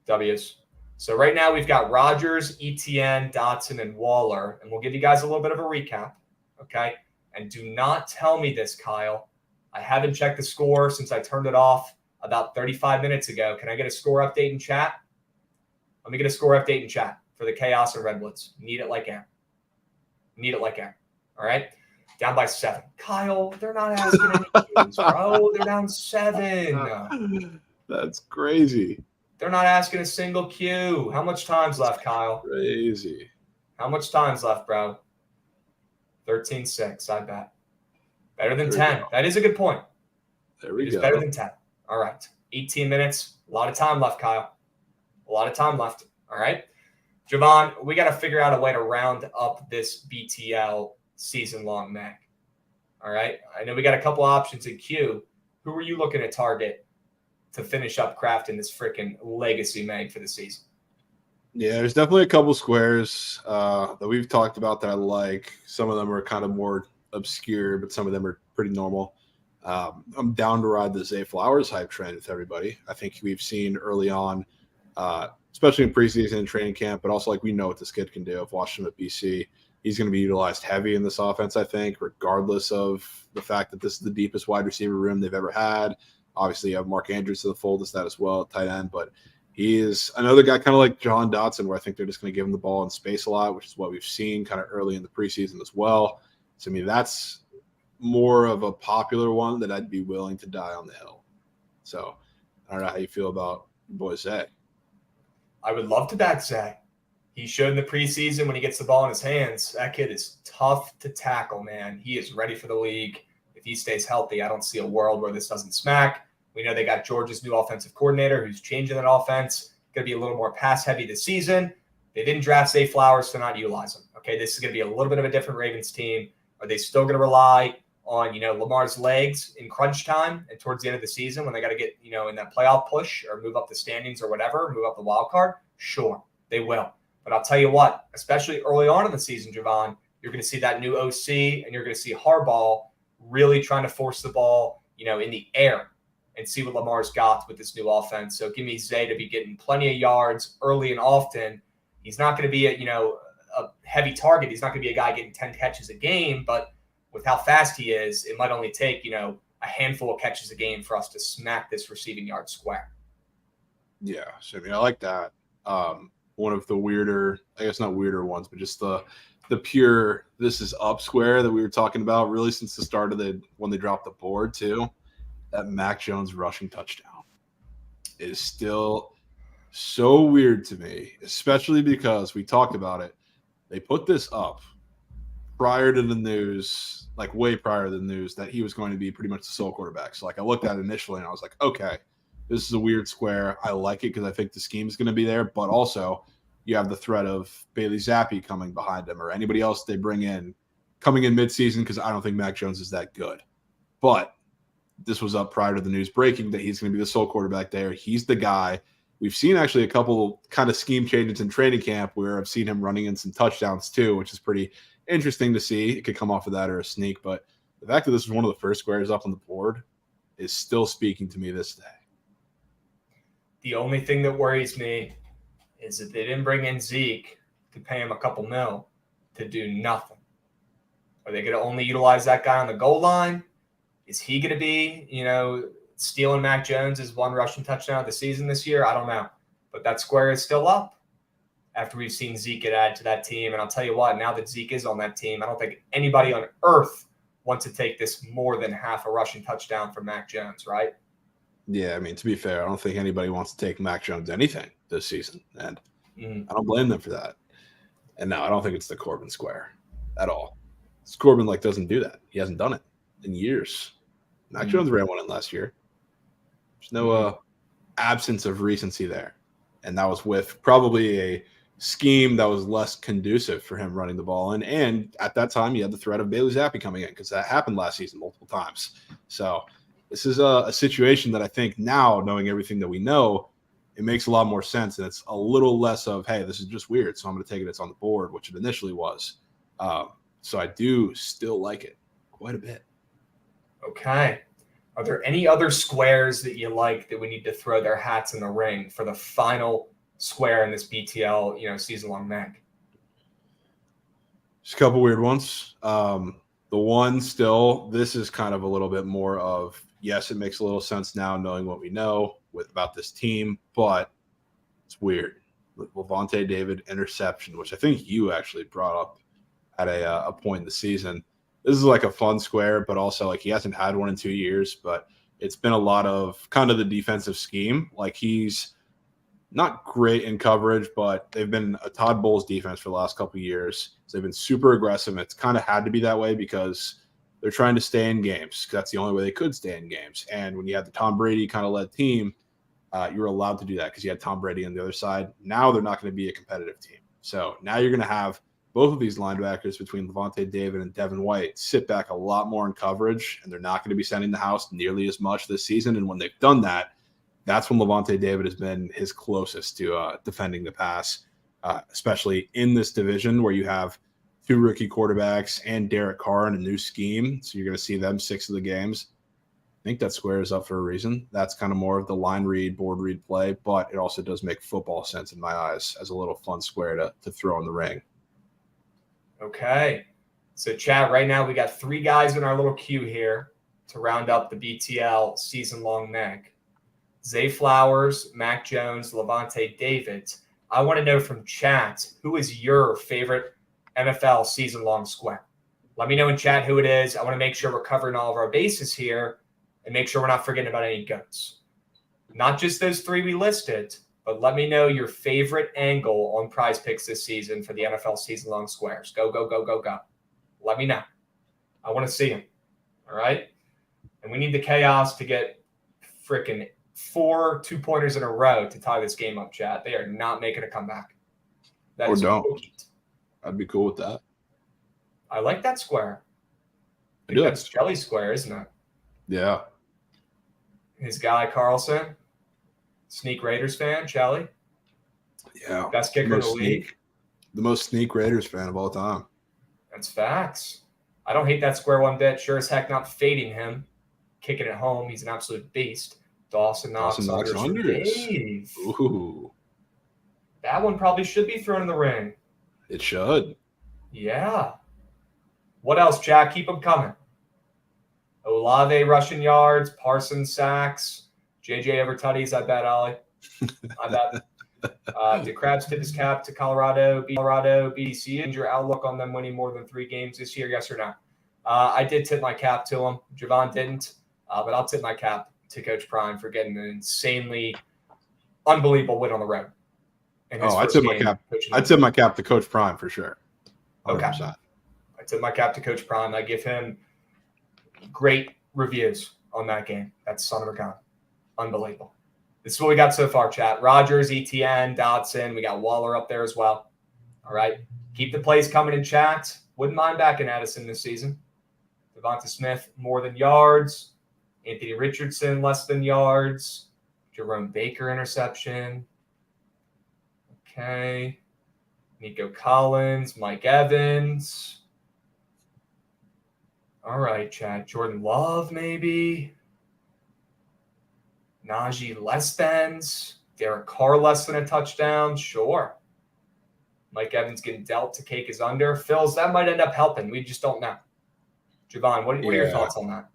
W's. So right now we've got Rodgers, Etienne, Dotson, and Waller, and we'll give you guys a little bit of a recap, okay? And do not tell me this, Kyle. I haven't checked the score since I turned it off about 35 minutes ago. Can I get a score update in chat? Let me get a score update in chat for the Chaos and Redwoods. Need it like air. Need it like air. All right? Down by 7. Kyle, they're not asking any games, bro. They're down 7. That's crazy. They're not asking a single Q. How much time's left, Kyle? Crazy. How much time's left, bro? 13-6, I bet. Better than 10. That is a good point. There we go. It's better than 10. All right. 18 minutes. A lot of time left, Kyle. A lot of time left. All right. Javon, we got to figure out a way to round up this BTL season-long mag. All right. I know we got a couple options in Q. Who are you looking to target to finish up crafting this freaking legacy mag for the season? Yeah, there's definitely a couple squares that we've talked about that I like. Some of them are kind of more obscure, but some of them are pretty normal. I'm down to ride the Zay Flowers hype train with everybody. I think we've seen early on, especially in preseason and training camp, but also like we know what this kid can do. I've watched him at BC. He's going to be utilized heavy in this offense, I think, regardless of the fact that this is the deepest wide receiver room they've ever had. Obviously, you have Mark Andrews to the fold as that as well, tight end, but he is another guy kind of like John Dotson, where I think they're just going to give him the ball in space a lot, which is what we've seen kind of early in the preseason as well. So, I mean, that's more of a popular one that I'd be willing to die on the hill. So, I don't know how you feel about your boy Zay. I would love to back Zay. He showed in the preseason when he gets the ball in his hands, that kid is tough to tackle, man. He is ready for the league. If he stays healthy, I don't see a world where this doesn't smack. We know they got Georgia's new offensive coordinator who's changing that offense. Going to be a little more pass-heavy this season. They didn't draft Zay Flowers to not utilize him. Okay, this is going to be a little bit of a different Ravens team. Are they still going to rely on, Lamar's legs in crunch time and towards the end of the season when they got to get, in that playoff push or move up the standings or whatever, move up the wild card? Sure, they will. But I'll tell you what, especially early on in the season, Javon, you're going to see that new OC and you're going to see Harbaugh really trying to force the ball, in the air and see what Lamar's got with this new offense. So give me Zay to be getting plenty of yards early and often. He's not going to be a heavy target. He's not going to be a guy getting 10 catches a game, but with how fast he is, it might only take, a handful of catches a game for us to smack this receiving yard square. Yeah, so I mean, I like that. One of the weirder, I guess not weirder ones, but just the pure this is up square that we were talking about really since the start of when they dropped the board too. That Mac Jones rushing touchdown is still so weird to me, especially because we talked about it. They put this up prior to the news, like way prior to the news, that he was going to be pretty much the sole quarterback. So like I looked at it initially and I was like, okay, this is a weird square. I like it because I think the scheme is going to be there, but also you have the threat of Bailey Zappi coming behind him or anybody else they bring in coming in midseason, because I don't think Mac Jones is that good. But this was up prior to the news breaking that he's going to be the sole quarterback there. He's the guy. We've seen actually a couple kind of scheme changes in training camp where I've seen him running in some touchdowns too, which is pretty interesting to see. It could come off of that or a sneak, but the fact that this is one of the first squares up on the board is still speaking to me this day. The only thing that worries me is that they didn't bring in Zeke to pay him a couple mil to do nothing. Are they going to only utilize that guy on the goal line? Is he going to be, stealing Mac Jones' one rushing touchdown of the season this year? I don't know. But that square is still up after we've seen Zeke get added to that team. And I'll tell you what, now that Zeke is on that team, I don't think anybody on earth wants to take this more than half a rushing touchdown from Mac Jones, right? Yeah, I mean, to be fair, I don't think anybody wants to take Mac Jones anything this season. And I don't blame them for that. And no, I don't think it's the Corbin square at all. Corbin doesn't do that. He hasn't done it in years. Mac Jones ran one in last year. There's no absence of recency there. And that was with probably a scheme that was less conducive for him running the ball in. And at that time, you had the threat of Bailey Zappi coming in because that happened last season multiple times. So this is a situation that I think now, knowing everything that we know, it makes a lot more sense. And it's a little less of, hey, this is just weird, so I'm going to take it. It's on the board, which it initially was. So I do still like it quite a bit. Okay. Are there any other squares that you like that we need to throw their hats in the ring for the final square in this BTL, season-long MAC? Just a couple weird ones. The one still, this is kind of a little bit more of, yes, it makes a little sense now knowing what we know about this team, but it's weird. Lavonte David interception, which I think you actually brought up at a point in the season. This is like a fun square, but also he hasn't had one in 2 years, but it's been a lot of kind of the defensive scheme. He's not great in coverage, but they've been a Todd Bowles defense for the last couple of years. So they've been super aggressive. It's kind of had to be that way because they're trying to stay in games. That's the only way they could stay in games. And when you had the Tom Brady kind of led team, you were allowed to do that because you had Tom Brady on the other side. Now they're not going to be a competitive team. So now you're going to have both of these linebackers between Lavonte David and Devin White sit back a lot more in coverage, and they're not going to be sending the house nearly as much this season. And when they've done that, that's when Lavonte David has been his closest to defending the pass, especially in this division where you have two rookie quarterbacks and Derek Carr in a new scheme. So you're going to see them 6 of the games. I think that square is up for a reason. That's kind of more of the line read, board read play, but it also does make football sense in my eyes as a little fun square to throw in the ring. Okay. So, chat, right now we got 3 guys in our little queue here to round up the BTL season-long MAC. Zay Flowers, Mac Jones, Lavonte David. I want to know from chat, who is your favorite NFL season-long square? Let me know in chat who it is. I want to make sure we're covering all of our bases here and make sure we're not forgetting about any goats. Not just those 3 we listed, but let me know your favorite angle on Prize Picks this season for the NFL season-long squares. Go, go, go, go, go. Let me know. I want to see them. All right? And we need the chaos to get freaking 4 2-pointers in a row to tie this game up, chat. They are not making a comeback. Or don't. I'd be cool with that. I like that square. I do. That's Jelly's square, isn't it? Yeah. His guy, Carlson. Sneak Raiders fan, Shelly. Yeah. Best kicker in the league. The most sneak Raiders fan of all time. That's facts. I don't hate that square one bit. Sure as heck not fading him. Kicking it home. He's an absolute beast. Dawson knocks unders. Ooh. That one probably should be thrown in the ring. It should. Yeah. What else, Jack? Keep them coming. Olave rushing yards. Parsons sacks. JJ over tutties, I bet, Ollie. I bet. Did Krabs tip his cap to Colorado, BC? And your outlook on them winning more than 3 games this year, yes or no? I did tip my cap to him. Javon didn't, but I'll tip my cap to Coach Prime for getting an insanely unbelievable win on the road. I tip my cap. I tip my cap to Coach Prime for sure. 100%. Okay. I tip my cap to Coach Prime. I give him great reviews on that game. That's son of a gun. Unbelievable. This is what we got so far, chat. Rodgers, ETN, Dotson. We got Waller up there as well. All right. Keep the plays coming in chat. Wouldn't mind backing Addison this season. Devonta Smith, more than yards. Anthony Richardson, less than yards. Jerome Baker, interception. Okay. Nico Collins, Mike Evans. All right, chat. Jordan Love, maybe. Najee less than's. Derek Carr less than a touchdown. Sure. Mike Evans getting dealt to cake is under. Phils, that might end up helping. We just don't know. Javon, what are your thoughts on that?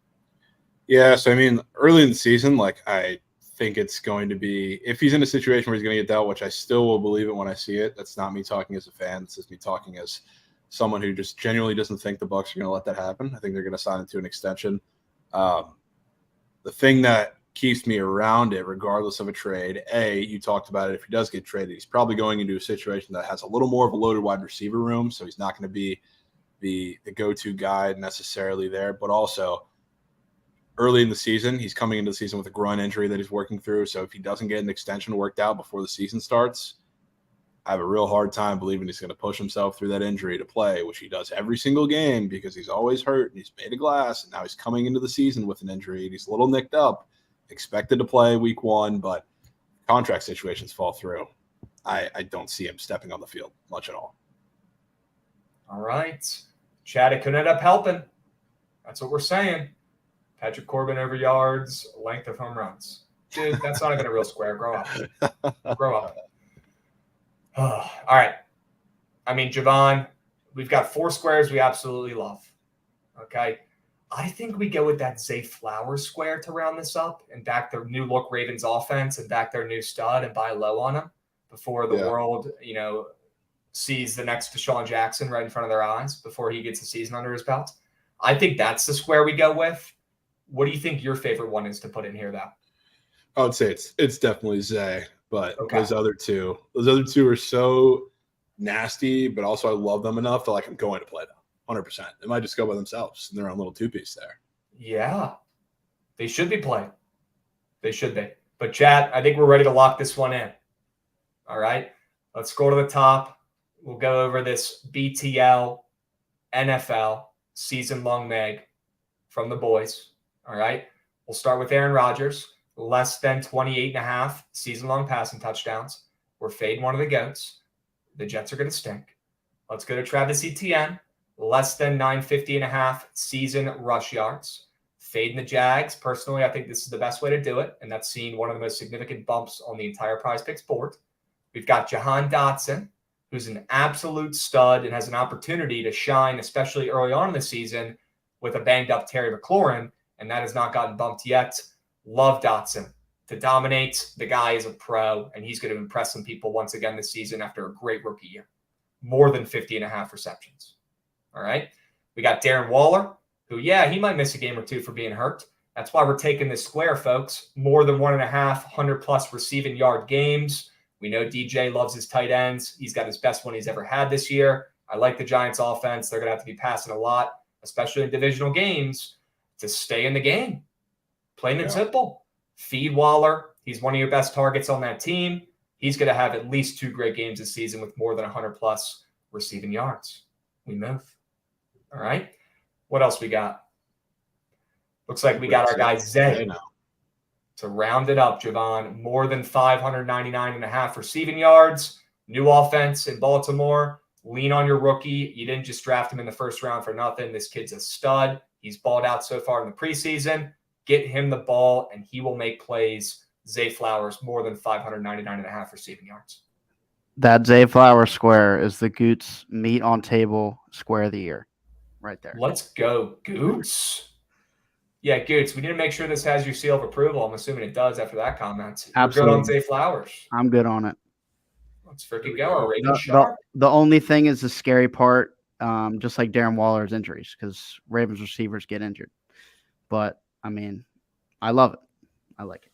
Yeah, so I mean, early in the season, I think it's going to be, if he's in a situation where he's going to get dealt, which I still will believe it when I see it. That's not me talking as a fan. It's just me talking as someone who just genuinely doesn't think the Bucs are going to let that happen. I think they're going to sign into an extension. The thing that keeps me around it, regardless of a trade, you talked about it. If he does get traded, he's probably going into a situation that has a little more of a loaded wide receiver room, so he's not going to be the go-to guy necessarily there. But also, early in the season, he's coming into the season with a groin injury that he's working through. So if he doesn't get an extension worked out before the season starts, I have a real hard time believing he's going to push himself through that injury to play, which he does every single game because he's always hurt and he's made of glass. And now he's coming into the season with an injury and he's a little nicked up, expected to play week 1, but contract situations fall through. I don't see him stepping on the field much at all. All right. Chad, it could end up helping. That's what we're saying. Patrick Corbin over yards, length of home runs. Dude, that's not even a real square. Grow up. Grow up. All right. I mean, Javon, we've got 4 squares we absolutely love. Okay. I think we go with that Zay Flowers square to round this up and back their new look Ravens offense and back their new stud and buy low on them before the world, sees the next Deshaun Jackson right in front of their eyes before he gets a season under his belt. I think that's the square we go with. What do you think your favorite one is to put in here, though? I would say it's definitely Zay, but those other two are so nasty, but also I love them enough that I'm going to play them 100%. They might just go by themselves in their own little 2-piece there. Yeah, they should be played. They should be. But chat, I think we're ready to lock this one in. All right, let's go to the top. We'll go over this BTL NFL season-long mag from the boys. All right. We'll start with Aaron Rodgers, less than 28.5 season-long passing touchdowns. We're fading one of the GOATs. The Jets are going to stink. Let's go to Travis Etienne, less than 950.5 season rush yards. Fading the Jags. Personally, I think this is the best way to do it, and that's seen one of the most significant bumps on the entire Prize Picks board. We've got Jahan Dotson, who's an absolute stud and has an opportunity to shine, especially early on in the season, with a banged-up Terry McLaurin, and that has not gotten bumped yet. Love Dotson to dominate. The guy is a pro, and he's going to impress some people once again this season after a great rookie year. More than 50.5 receptions. All right. We got Darren Waller, who, he might miss a game or two for being hurt. That's why we're taking this square, folks. More than 1.5 100-plus receiving yard games. We know DJ loves his tight ends. He's got his best one he's ever had this year. I like the Giants' offense. They're going to have to be passing a lot, especially in divisional games, to stay in the game. Plain and simple. Feed Waller. He's one of your best targets on that team. He's going to have at least 2 great games this season with more than 100-plus receiving yards. We move. All right. What else we got? Looks like we got our guy Zay. To round it up, Javon, more than 599.5 receiving yards. New offense in Baltimore. Lean on your rookie. You didn't just draft him in the first round for nothing. This kid's a stud. He's balled out so far in the preseason. Get him the ball, and he will make plays. Zay Flowers, more than 599.5 receiving yards. That Zay Flowers square is the Goots meat on table square of the year. Right there. Let's go, Goots. Yeah, Goots, we need to make sure this has your seal of approval. I'm assuming it does after that comment. Absolutely. We're good on Zay Flowers. I'm good on it. Let's freaking go. Our Ravens sharp. The only thing is the scary part, just like Darren Waller's injuries, because Ravens receivers get injured. But, I mean, I love it. I like it.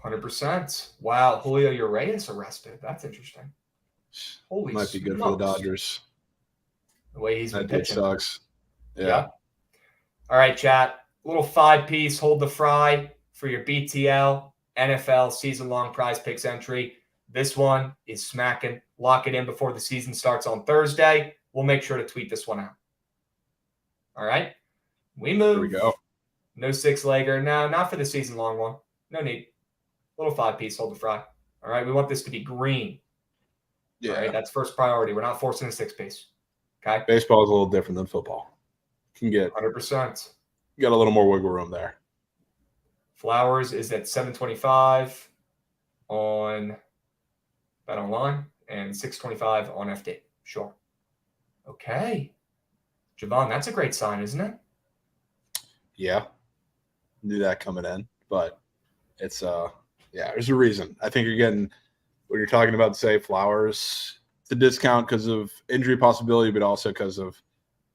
100%. Wow, Julio Urias arrested. That's interesting. Holy Might be good for the Dodgers. The way he's been pitching. Sucks. Yeah. All right, chat. Little 5-piece hold the fry for your BTL. NFL season-long Prize Picks entry. This one is smacking. Lock it in before the season starts on Thursday. We'll make sure to tweet this one out. All right? We move. Here we go. No 6-legger. No, not for the season-long one. No need. Little 5-piece, hold the fry. All right? We want this to be green. Yeah. All right? That's first priority. We're not forcing a 6-piece. Okay? Baseball is a little different than football. Can get 100%. you got a little more wiggle room there. Flowers is at $7.25 on Bet Online and $6.25 on FD. Sure. Okay. Javon, that's a great sign, isn't it? Yeah. Knew that coming in, but it's there's a reason. I think you're getting when you're talking about, say, Flowers, it's a discount because of injury possibility, but also because of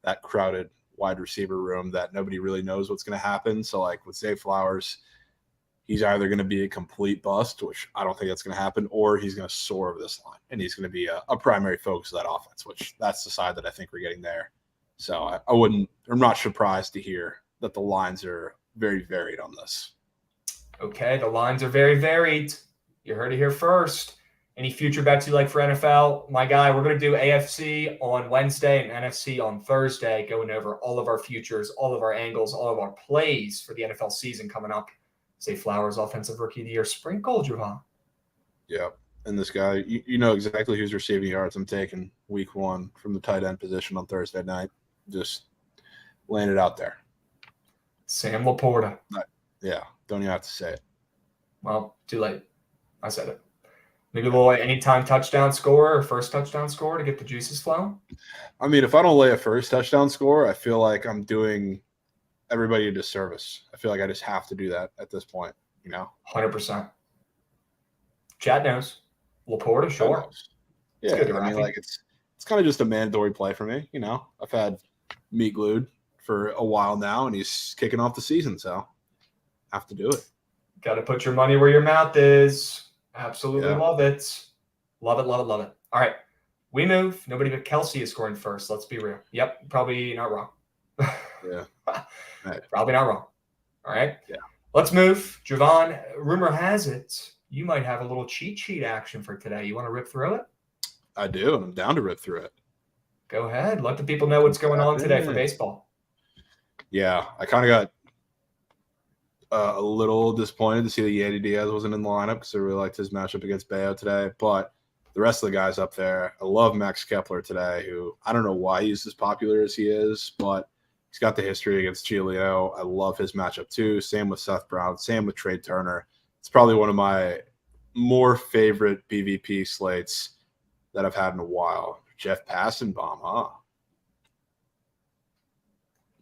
that crowded wide receiver room that nobody really knows what's going to happen. So, like with Zay Flowers, he's either going to be a complete bust, which I don't think that's going to happen, or he's going to soar over this line, and he's going to be a primary focus of that offense, which that's the side that I think we're getting there. So I'm not surprised to hear that the lines are very varied on this. Okay, the lines are very varied. You heard it here first. Any future bets you like for NFL? My guy, we're going to do AFC on Wednesday and NFC on Thursday, going over all of our futures, all of our angles, all of our plays for the NFL season coming up. Zay Flowers, Offensive Rookie of the Year. Sprinkle, Javon. Yeah, and this guy, you know exactly who's receiving yards I'm taking week 1 from the tight end position on Thursday night. Just laying it out there. Sam Laporta. Yeah, don't even have to say it. Well, too late. I said it. Maybe a little anytime touchdown score or first touchdown score to get the juices flowing. I mean, if I don't lay a first touchdown score, I feel like I'm doing everybody a disservice. I feel like I just have to do that at this point, 100%. Chad knows. Laporta, sure. Yeah, I mean, like it's kind of just a mandatory play for me. I've had meat glued for a while now, and he's kicking off the season, so I have to do it. Got to put your money where your mouth is. Absolutely love it. Love it, love it, love it. All right, we move. Nobody but Kelsey is scoring first. Let's be real. Yep, probably not wrong. Yeah. Right. Probably not wrong. All right. Yeah. Let's move. Javon, rumor has it you might have a little cheat sheet action for today. You want to rip through it? I do, and I'm down to rip through it. Go ahead. Let the people know what's going on today for baseball. Yeah, I kind of got a little disappointed to see that Yandy Diaz wasn't in the lineup because I really liked his matchup against Bayo today. But the rest of the guys up there, I love Max Kepler today, who I don't know why he's as popular as he is, but he's got the history against Giolito. I love his matchup too. Same with Seth Brown. Same with Trey Turner. It's probably one of my more favorite BVP slates that I've had in a while. Jeff Passenbaum, huh?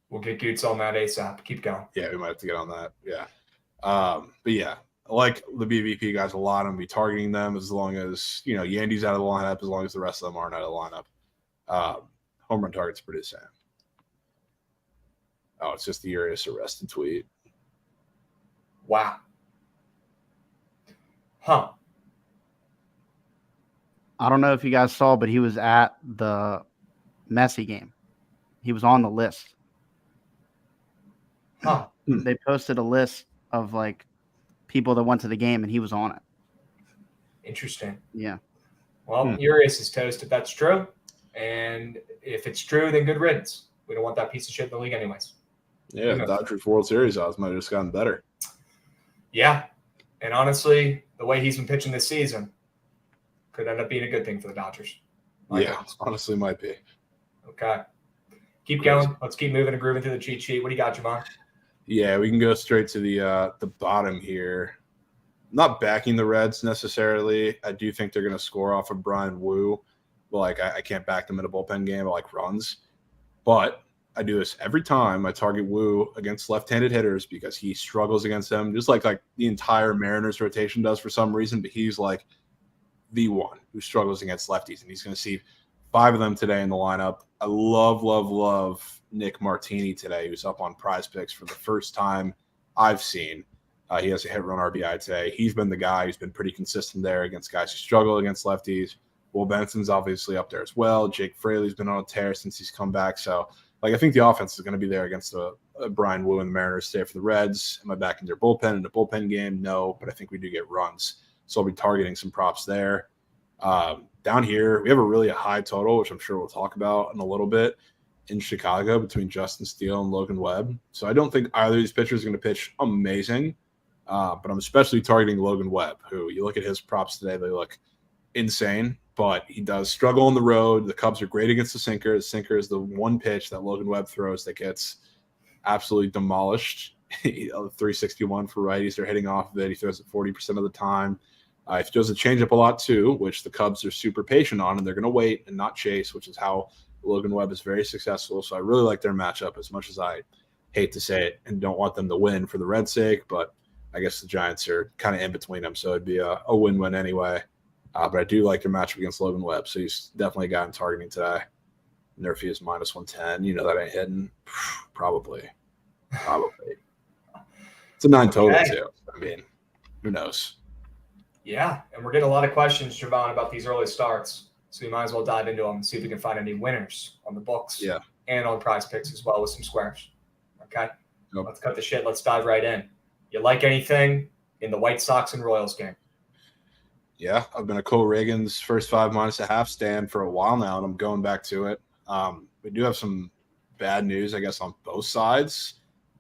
We'll get Goots on that ASAP. Keep going. Yeah, we might have to get on that. Yeah. But yeah, I like the BVP guys a lot. I'm going to be targeting them as long as, Yandy's out of the lineup, as long as the rest of them aren't out of the lineup. Home run target's pretty the same. Oh, it's just the Urias arrested tweet. Wow. Huh. I don't know if you guys saw, but he was at the Messi game. He was on the list. Huh. They posted a list of people that went to the game, and he was on it. Interesting. Yeah. Well, Urias is toast if that's true. And if it's true, then good riddance. We don't want that piece of shit in the league anyways. Yeah, Dodgers World Series odds might have just gotten better. Yeah. And honestly, the way he's been pitching this season could end up being a good thing for the Dodgers. Honestly might be. Okay. Keep going. Let's keep moving and grooving through the cheat sheet. What do you got, Javon? Yeah, we can go straight to the bottom here. Not backing the Reds necessarily. I do think they're going to score off of Brian Wu. But I can't back them in a bullpen game. I like runs. But I do this every time I target Wu against left-handed hitters because he struggles against them, just like the entire Mariners rotation does for some reason. But he's the one who struggles against lefties, and he's going to see 5 of them today in the lineup. I love Nick Martini today, who's up on Prize Picks for the first time I've seen. He has a hit run RBI today. He's been the guy who's been pretty consistent there against guys who struggle against lefties. Will Benson's obviously up there as well. Jake Fraley's been on a tear since he's come back. So like I think the offense is going to be there against a Brian Wu and the Mariners today for the Reds. Am I back in their bullpen in a bullpen game? No, but I think we do get runs. So I'll be targeting some props there. Down here, we have a high total, which I'm sure we'll talk about in a little bit, in Chicago between Justin Steele and Logan Webb. So I don't think either of these pitchers are going to pitch amazing, but I'm especially targeting Logan Webb, who you look at his props today, they look insane, but he does struggle on the road. The Cubs are great against the sinker. The sinker is the one pitch that Logan Webb throws that gets absolutely demolished. 361 for righties. They're hitting off of it. He throws it 40% of the time. He throws a changeup a lot too, which the Cubs are super patient on, and they're going to wait and not chase, which is how Logan Webb is very successful. So I really like their matchup, as much as I hate to say it and don't want them to win for the Reds' sake, but I guess the Giants are kind of in between them, so it'd be a win-win anyway. But I do like their matchup against Logan Webb, so he's definitely a guy I'm targeting today. Nerfy is minus 110. You know that ain't hidden. Probably. It's a 9 total, too. I mean, who knows? Yeah, and we're getting a lot of questions, Javon, about these early starts. So we might as well dive into them and see if we can find any winners on the books and on Prize Picks as well with some squares. Okay? Nope. Let's cut the shit. Let's dive right in. You like anything in the White Sox and Royals game? Yeah, I've been a Cole Reagan's first 5 minus a half stand for a while now, and I'm going back to it. We do have some bad news, I guess, on both sides.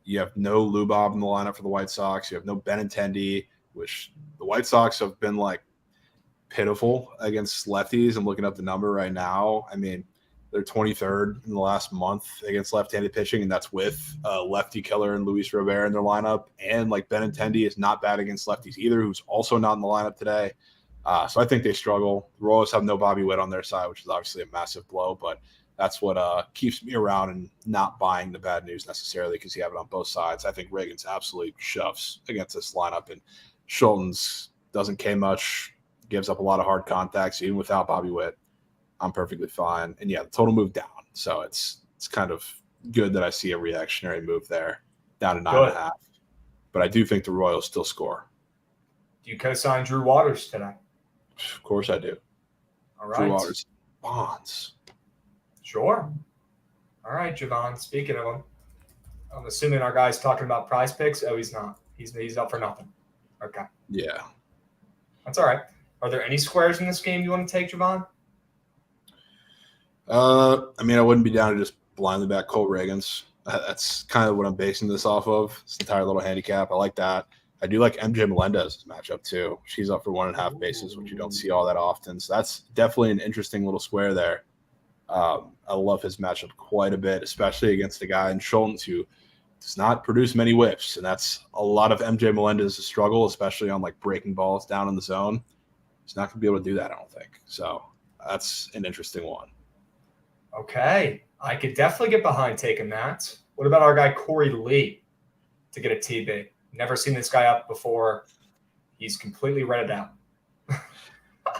You have no Lou Bob in the lineup for the White Sox. You have no Benintendi, which the White Sox have been like pitiful against lefties. I'm looking up the number right now. I mean, they're 23rd in the last month against left-handed pitching, and that's with lefty killer and Luis Robert in their lineup. And like Benintendi is not bad against lefties either, who's also not in the lineup today. So I think they struggle. The Royals have no Bobby Witt on their side, which is obviously a massive blow, but that's what keeps me around and not buying the bad news necessarily, because you have it on both sides. I think Reagan's absolutely shoves against this lineup, and Schultz doesn't K much, gives up a lot of hard contacts, even without Bobby Witt. I'm perfectly fine. And yeah, the total moved down. So it's kind of good that I see a reactionary move there, down to 9.5. But I do think the Royals still score. Do you co-sign Drew Waters today? Of course I do. All right. Drew Waters. Bonds. Sure. All right, Javon. Speaking of him, I'm assuming our guy's talking about Prize Picks. Oh, he's not. He's up for nothing. Okay. Yeah. That's all right. Are there any squares in this game you want to take, Javon? I mean, I wouldn't be down to just blindly back Cole Reagan's. That's kind of what I'm basing this off of. This entire little handicap. I like that. I do like MJ Melendez's matchup too. She's up for 1.5 bases, which you don't see all that often. So that's definitely an interesting little square there. I love his matchup quite a bit, especially against a guy in Schultz who does not produce many whips. And that's a lot of MJ Melendez's struggle, especially on like breaking balls down in the zone. He's not going to be able to do that, I don't think. So that's an interesting one. Okay. I could definitely get behind taking that. What about our guy Corey Lee to get a TB? Never seen this guy up before. He's completely read it out.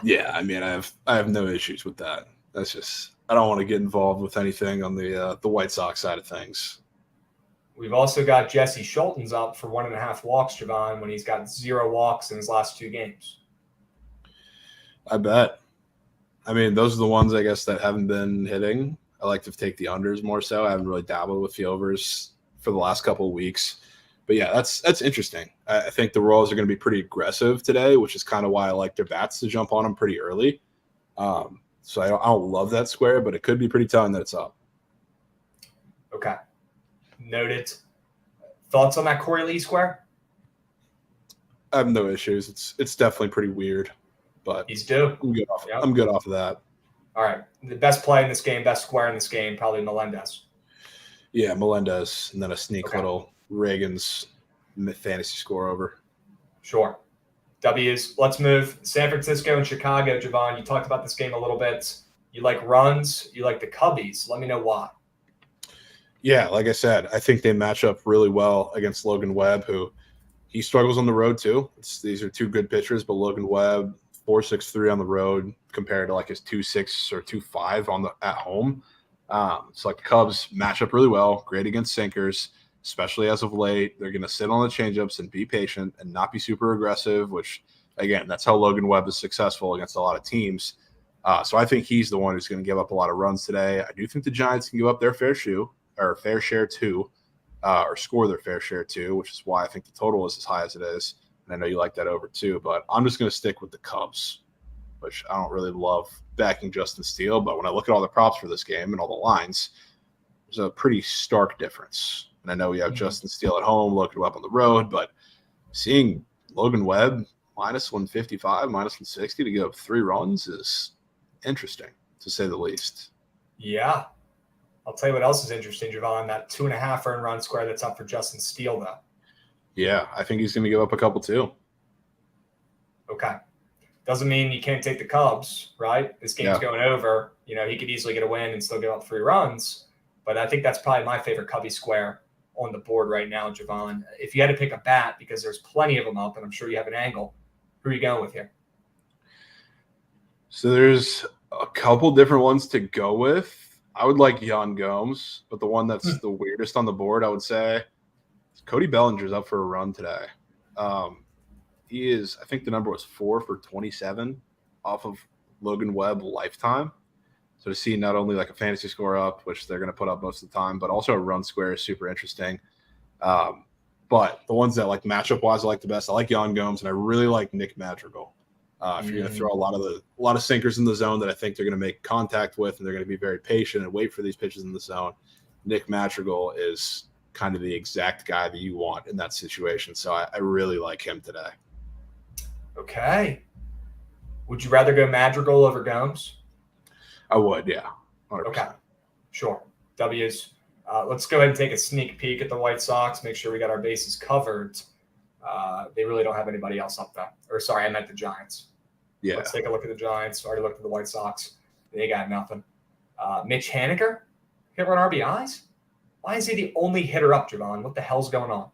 Yeah, I mean, I have no issues with that. That's just, I don't want to get involved with anything on the White Sox side of things. We've also got Jesse Schultz up for 1.5 walks, Javon, when he's got 0 walks in his last 2 games. I bet. I mean, those are the ones, I guess, that haven't been hitting. I like to take the unders more so. I haven't really dabbled with the overs for the last couple of weeks. But yeah, that's interesting. I think the Royals are going to be pretty aggressive today, which is kind of why I like their bats to jump on them pretty early. So I don't love that square, but it could be pretty telling that it's up. Okay. Noted. Thoughts on that Corey Lee square? I have no issues. It's definitely pretty weird, but he's due. I'm good off. Yep. I'm good off of that. All right. The best play in this game, best square in this game, probably Melendez. Yeah, Melendez, and then a sneak little Reagan's fantasy score over. Sure. W's. Let's move. San Francisco and Chicago, Javon. You talked about this game a little bit. You like runs. You like the Cubbies. Let me know why. Yeah, like I said, I think they match up really well against Logan Webb, who he struggles on the road too. These are 2 good pitchers, but Logan Webb, 4.63 on the road compared to like his 2.6 or 2.5 at home. So like the Cubs match up really well, great against sinkers, especially as of late. They're going to sit on the changeups and be patient and not be super aggressive, which, again, that's how Logan Webb is successful against a lot of teams. So I think he's the one who's going to give up a lot of runs today. I do think the Giants can give up their fair or fair share to, or score their fair share to, which is why I think the total is as high as it is. And I know you like that over too, but I'm just going to stick with the Cubs, which I don't really love backing Justin Steele. But when I look at all the props for this game and all the lines, there's a pretty stark difference. And I know we have Justin Steele at home, Logan Webb on the road, but seeing Logan Webb minus 155, minus 160 to give up 3 runs is interesting, to say the least. Yeah. I'll tell you what else is interesting, Javon, that 2.5 earned run square that's up for Justin Steele, though. Yeah, I think he's going to give up a couple too. Okay. Doesn't mean you can't take the Cubs, right? This game's going over. You know, he could easily get a win and still give up 3 runs. But I think that's probably my favorite Cubby square on the board right now, Javon. If you had to pick a bat, because there's plenty of them up, and I'm sure you have an angle, who are you going with here? So there's a couple different ones to go with. I would like Yan Gomes, but the one that's the weirdest on the board, I would say, Cody Bellinger's up for a run today. He is, I think the number was 4 for 27 off of Logan Webb lifetime. So to see not only like a fantasy score up, which they're going to put up most of the time, but also a run square is super interesting. But the ones that like matchup wise I like the best, I like Yan Gomes, and I really like Nick Madrigal. If you're going to throw a lot of sinkers in the zone that I think they're going to make contact with, and they're going to be very patient and wait for these pitches in the zone, Nick Madrigal is kind of the exact guy that you want in that situation. So I really like him today. Okay. Would you rather go Madrigal over Gomes? I would, yeah. 100%. Okay. Sure. W's. Let's go ahead and take a sneak peek at the White Sox, make sure we got our bases covered. They really don't have anybody else up there. Or sorry, I meant the Giants. Yeah. Let's take a look at the Giants. Already looked at the White Sox. They got nothing. Mitch Haniger, hit run RBIs? Why is he the only hitter up, Javon? What the hell's going on?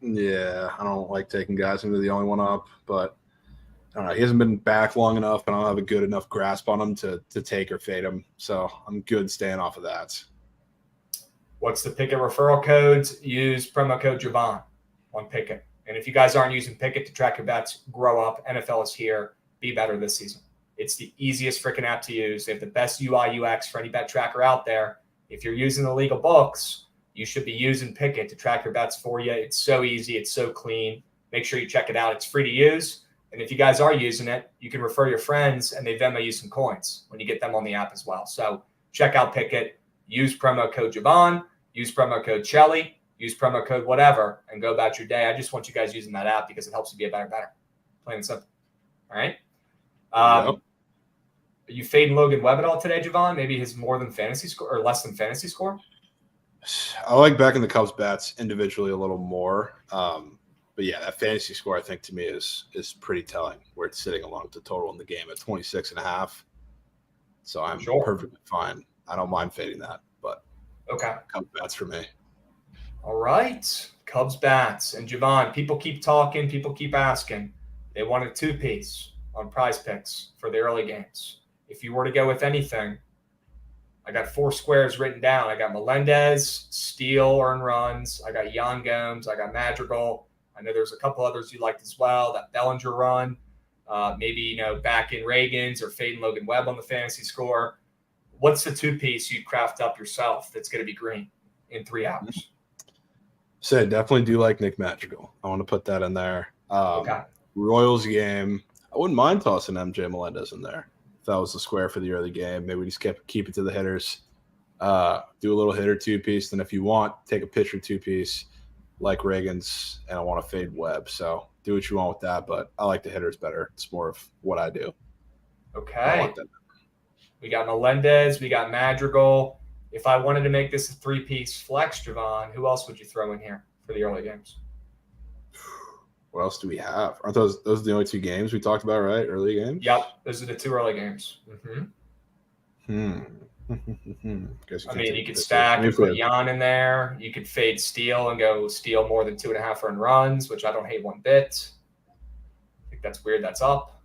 Yeah, I don't like taking guys into the only one up, but I don't know. He hasn't been back long enough, and I don't have a good enough grasp on him to take or fade him. So I'm good staying off of that. What's the Pickett referral codes? Use promo code Javon on Pickett. And if you guys aren't using Pickett to track your bets, grow up. NFL is here. Be better this season. It's the easiest freaking app to use. They have the best UI UX for any bet tracker out there. If you're using the legal books, you should be using Pickett to track your bets for you. It's so easy. It's so clean. Make sure you check it out. It's free to use. And if you guys are using it, you can refer your friends, and they Venmo you some coins when you get them on the app as well. So check out Pickett. Use promo code Javon. Use promo code Chelly. Use promo code whatever, and go about your day. I just want you guys using that app because it helps you be a better. Plain and simple. All right? Are you fading Logan Webb at all today, Javon? Maybe his more than fantasy score or less than fantasy score? I like backing the Cubs bats individually a little more. But yeah, that fantasy score I think to me is pretty telling, where it's sitting along with the total in the game at 26.5. So I'm perfectly fine. I don't mind fading that, but okay. Cubs bats for me. All right. Cubs bats. And Javon, people keep talking, people keep asking. They want a 2-piece on Prize Picks for the early games. If you were to go with anything, I got 4 squares written down. I got Melendez, Steele, earned runs. I got Yan Gomes. I got Madrigal. I know there's a couple others you liked as well. That Bellinger run. Maybe, back in Reagan's or fading Logan Webb on the fantasy score. What's the 2-piece you'd craft up yourself that's going to be green in 3 hours? So I definitely do like Nick Madrigal. I want to put that in there. Okay. Royals game. I wouldn't mind tossing MJ Melendez in there. If that was the square for the early game, maybe we just keep it to the hitters. Do a little hitter 2-piece. Then if you want, take a pitcher 2-piece like Reagan's, and I want to fade Webb. So do what you want with that, but I like the hitters better. It's more of what I do. Okay. We got Melendez. We got Madrigal. If I wanted to make this a 3-piece flex, Javon, who else would you throw in here for the early games? What else do we have? Aren't those the only 2 games we talked about, right? Early games? Yep. Those are the 2 early games. I mean, you could stack and put Yan in there. You could fade Steele and go Steele more than 2.5 earned runs, which I don't hate one bit. I think that's weird. That's up.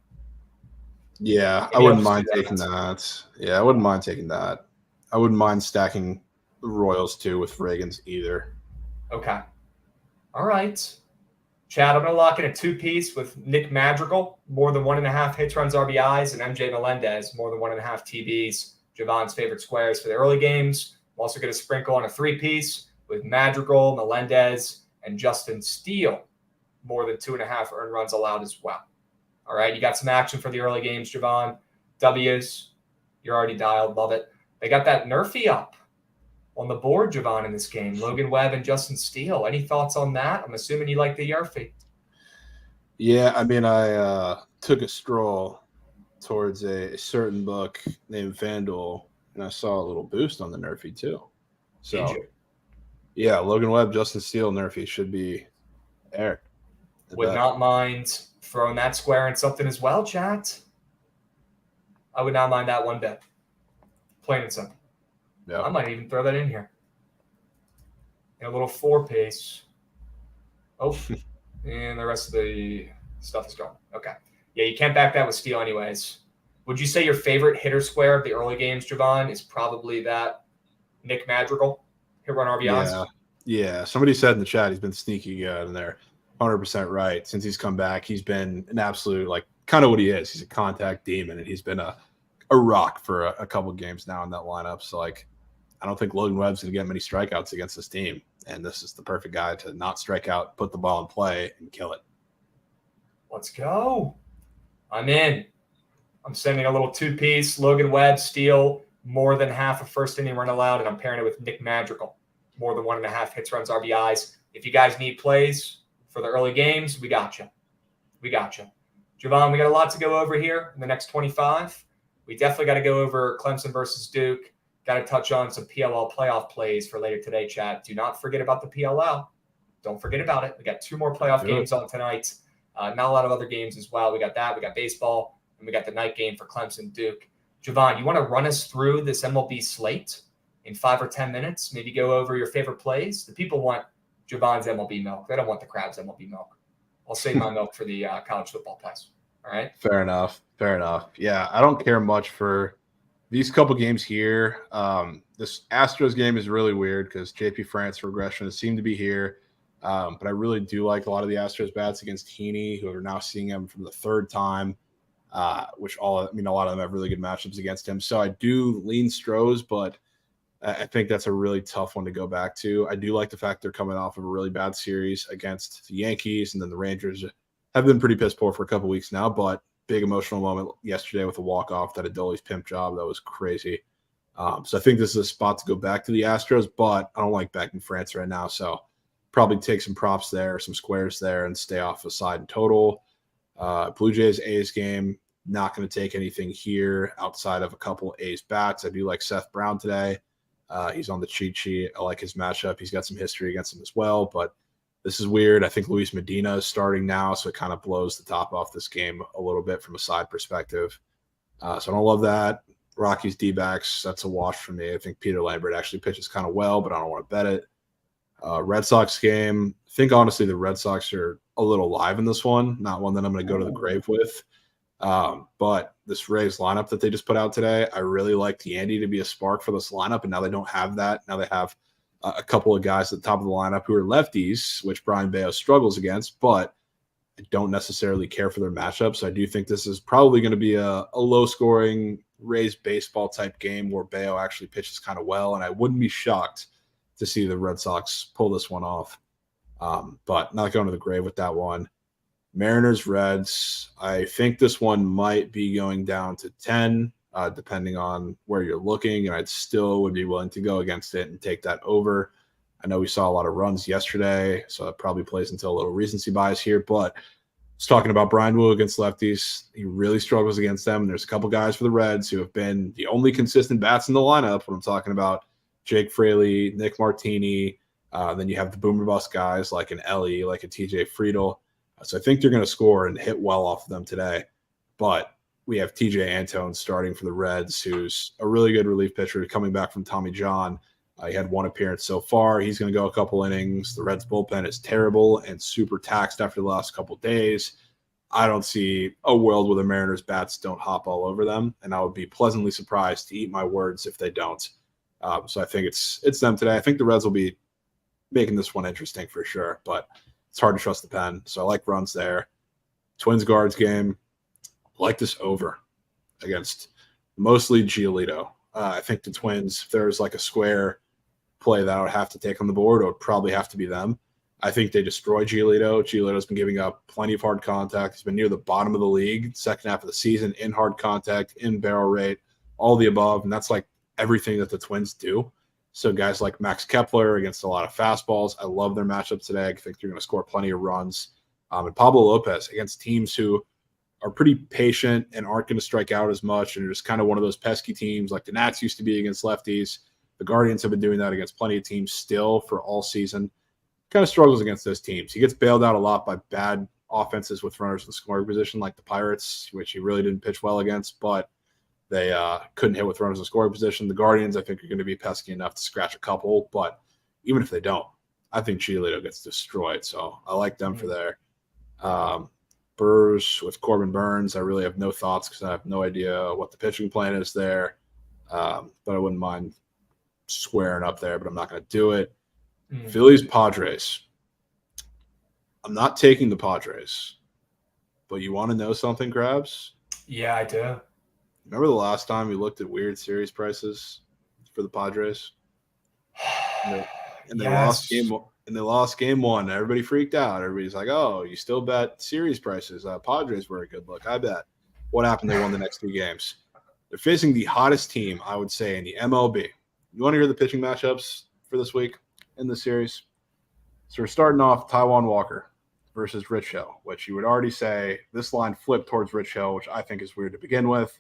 Yeah, I wouldn't mind taking that. Yeah, I wouldn't mind taking that. I wouldn't mind stacking the Royals too with Reagan's either. Okay. All right. Chad, I'm going to lock in a 2-piece with Nick Madrigal, more than 1.5 hits, runs, RBIs, and MJ Melendez, more than 1.5 TBs. Javon's favorite squares for the early games. I'm also going to sprinkle on a three-piece with Madrigal, Melendez, and Justin Steele. More than 2.5 earned runs allowed as well. All right, you got some action for the early games, Javon. W's, you're already dialed. Love it. They got that Nerfy up on the board, Javon, in this game. Logan Webb and Justin Steele. Any thoughts on that? I'm assuming you like the Nerfy. Yeah, I mean, I took a stroll towards a certain book named FanDuel, and I saw a little boost on the Nerfy too. So, yeah, Logan Webb, Justin Steele, Nerfy should be there. Would not mind throwing that square in something as well, chat. I would not mind that one bit. Plain and simple. Yeah. I might even throw that in here. In a little 4-piece. Oh, and the rest of the stuff is gone. Okay. Yeah, you can't back that with Steele anyways. Would you say your favorite hitter square of the early games, Javon, is probably that Nick Madrigal hit run RBIs? Yeah. Somebody said in the chat he's been sneaky good, and they're 100% right. Since he's come back, he's been an absolute, like, kind of what he is. He's a contact demon, and he's been a rock for a couple games now in that lineup. So, like, I don't think Logan Webb's going to get many strikeouts against this team, and this is the perfect guy to not strike out, put the ball in play, and kill it. Let's go. I'm in. I'm sending a little 2-piece, Logan Webb, Steele, more than half a first inning run allowed, and I'm pairing it with Nick Madrigal, more than 1.5 hits, runs, RBIs. If you guys need plays for the early games, we got you. We got you. Javon, we got a lot to go over here in the next 25. We definitely got to go over Clemson versus Duke. Got to touch on some PLL playoff plays for later today, chat. Do not forget about the PLL. Don't forget about it. We got 2 more playoff games on tonight. Not a lot of other games as well. We got that. We got baseball. And we got the night game for Clemson Duke. Javon, you want to run us through this MLB slate in 5 or 10 minutes? Maybe go over your favorite plays? The people want Javon's MLB milk. They don't want the Crabs MLB milk. I'll save my milk for the college football plays. All right? Fair enough. Yeah, I don't care much for these couple games here. This Astros game is really weird because JP France regression has seemed to be here. But I really do like a lot of the Astros bats against Heaney, who are now seeing him for the 3rd time, which a lot of them have really good matchups against him. So I do lean Stros, but I think that's a really tough one to go back to. I do like the fact they're coming off of a really bad series against the Yankees, and then the Rangers have been pretty piss poor for a couple weeks now, but big emotional moment yesterday with a walk-off, that Adolis pimp job. That was crazy. So I think this is a spot to go back to the Astros, but I don't like backing France right now, so probably take some props there, some squares there, and stay off the side in total. Blue Jays A's game, not going to take anything here outside of a couple A's bats. I do like Seth Brown today. He's on the cheat sheet. I like his matchup. He's got some history against him as well, but this is weird. I think Luis Medina is starting now, so it kind of blows the top off this game a little bit from a side perspective. So I don't love that. Rockies D-backs, that's a wash for me. I think Peter Lambert actually pitches kind of well, but I don't want to bet it. Red Sox game, I think honestly the Red Sox are a little live in this one, not one that I'm going to go to the grave with. But this Rays lineup that they just put out today, I really liked Yandy to be a spark for this lineup, and now they don't have that. Now they have a couple of guys at the top of the lineup who are lefties, which Brian Bayo struggles against, but I don't necessarily care for their matchup. So I do think this is probably going to be a low-scoring Rays baseball type game where Bayo actually pitches kind of well, and I wouldn't be shocked to see the Red Sox pull this one off. But not going to the grave with that one. Mariners, Reds, I think this one might be going down to 10, depending on where you're looking, and I still would be willing to go against it and take that over. I know we saw a lot of runs yesterday, so it probably plays into a little recency bias here, but it's talking about Brian Wu against lefties. He really struggles against them. There's a couple guys for the Reds who have been the only consistent bats in the lineup when I'm talking about Jake Fraley, Nick Martini. Then you have the boomer bust guys like an Ellie, like a TJ Friedel. So I think they're going to score and hit well off of them today. But we have TJ Antone starting for the Reds, who's a really good relief pitcher coming back from Tommy John. He had one appearance so far. He's going to go a couple innings. The Reds bullpen is terrible and super taxed after the last couple of days. I don't see a world where the Mariners bats don't hop all over them, and I would be pleasantly surprised, to eat my words, if they don't. So I think it's them today. I think the Reds will be making this one interesting for sure, but it's hard to trust the pen. So I like runs there. Twins guards game, I like this over against mostly Giolito. I think the Twins, if there's like a square play that I would have to take on the board, it would probably have to be them. I think they destroy Giolito. Giolito's been giving up plenty of hard contact. He's been near the bottom of the league second half of the season in hard contact, in barrel rate, all the above. And that's like everything that the Twins do. So guys like Max Kepler against a lot of fastballs. I love their matchup today. I think they're going to score plenty of runs. And Pablo Lopez against teams who are pretty patient and aren't going to strike out as much and are just kind of one of those pesky teams like the Nats used to be against lefties. The Guardians have been doing that against plenty of teams still for all season. Kind of struggles against those teams. He gets bailed out a lot by bad offenses with runners in the scoring position like the Pirates, which he really didn't pitch well against, but they couldn't hit with runners in the scoring position. The Guardians, I think, are going to be pesky enough to scratch a couple, but even if they don't, I think Giolito gets destroyed. So I like them for there. Brewers with Corbin Burns, I really have no thoughts because I have no idea what the pitching plan is there. But I wouldn't mind squaring up there, but I'm not going to do it. Phillies, Padres. I'm not taking the Padres, but you want to know something, Grabs? Yeah, I do. Remember the last time we looked at weird series prices for the Padres? And they lost game one. Everybody freaked out. Everybody's like, "Oh, you still bet series prices? Padres were a good look. I bet." What happened? They won the next 2 games. They're facing the hottest team, I would say, in the MLB. You want to hear the pitching matchups for this week in the series? So we're starting off Taijuan Walker versus Rich Hill, which you would already say this line flipped towards Rich Hill, which I think is weird to begin with.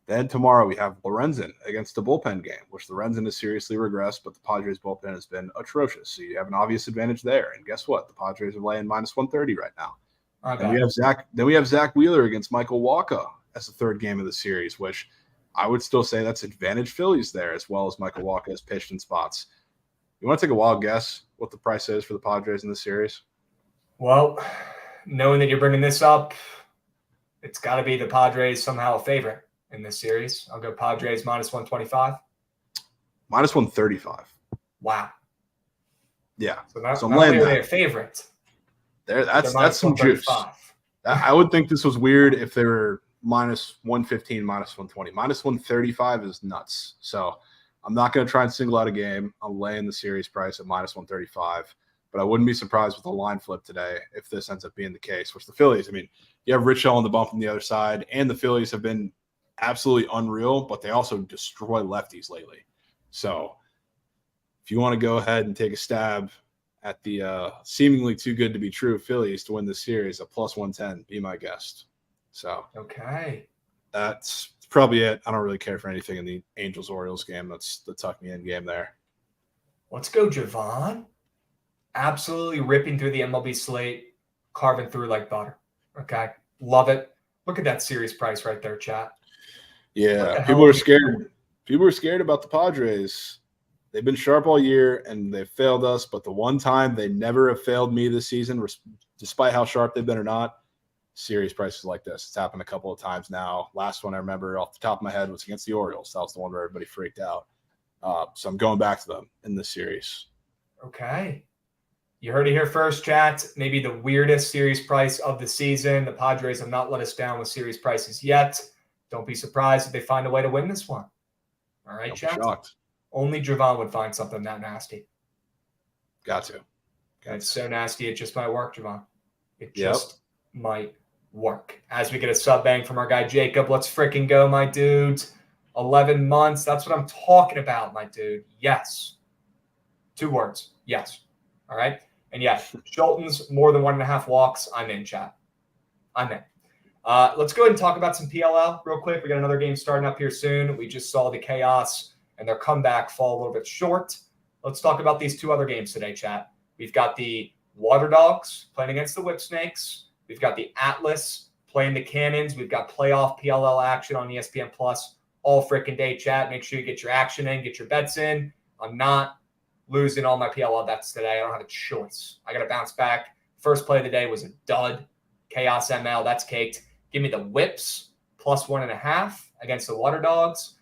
Then tomorrow we have Lorenzen against the bullpen game, which Lorenzen has seriously regressed, but the Padres bullpen has been atrocious. So you have an obvious advantage there. And guess what? The Padres are laying -130 right now. And we have Zach Wheeler against Michael Wacha as the third game of the series, which I would still say that's advantage Phillies there, as well as Michael Wacha has pitched in spots. You want to take a wild guess what the price is for the Padres in this series? Well, knowing that you're bringing this up, it's got to be the Padres somehow a favorite in this series. I'll go Padres -125. -135. Wow. Yeah. So not I'm only laying are that. they a favorite, That's some juice. I would think this was weird if they were -115, -120. -135 is nuts. So I'm not going to try and single out a game. I'm laying the series price at -135. But I wouldn't be surprised with a line flip today if this ends up being the case, which the Phillies, I mean, you have Rich Hill on the bump on the other side, and the Phillies have been absolutely unreal, but they also destroy lefties lately. So if you want to go ahead and take a stab at the seemingly too good to be true Phillies to win this series, a +110, be my guest. So okay, that's probably it. I don't really care for anything in the Angels-Orioles game. That's the tuck me in game there. Let's go, Javon. Absolutely ripping through the MLB slate, carving through like butter. Okay, love it. Look at that series price right there, chat. Yeah, people are scared. People are scared about the Padres. They've been sharp all year, and they've failed us. But the one time they never have failed me this season, despite how sharp they've been or not, series prices like this. It's happened a couple of times now. Last one I remember off the top of my head was against the Orioles. That was the one where everybody freaked out. So I'm going back to them in this series. Okay. You heard it here first, chat. Maybe the weirdest series price of the season. The Padres have not let us down with series prices yet. Don't be surprised if they find a way to win this one. All right, chat? Shocked. Only Javon would find something that nasty. Got to. It's so nasty, it just might work, Javon. It just might work. As we get a sub bang from our guy Jacob, let's freaking go, my dudes. 11 months. That's what I'm talking about, my dude. Yes. 2 words. Yes. All right. And yeah, Schulten's more than 1.5 walks. I'm in, chat. I'm in. Let's go ahead and talk about some PLL real quick. We got another game starting up here soon. We just saw the Chaos and their comeback fall a little bit short. Let's talk about these 2 other games today, chat. We've got the Water Dogs playing against the Whip Snakes. We've got the Atlas playing the Cannons. We've got playoff PLL action on ESPN Plus all freaking day, chat. Make sure you get your action in, get your bets in. I'm not losing all my PLL bets today. I don't have a choice. I got to bounce back. First play of the day was a dud. Chaos ML, that's caked. Give me the Whips +1.5 against the Water Dogs.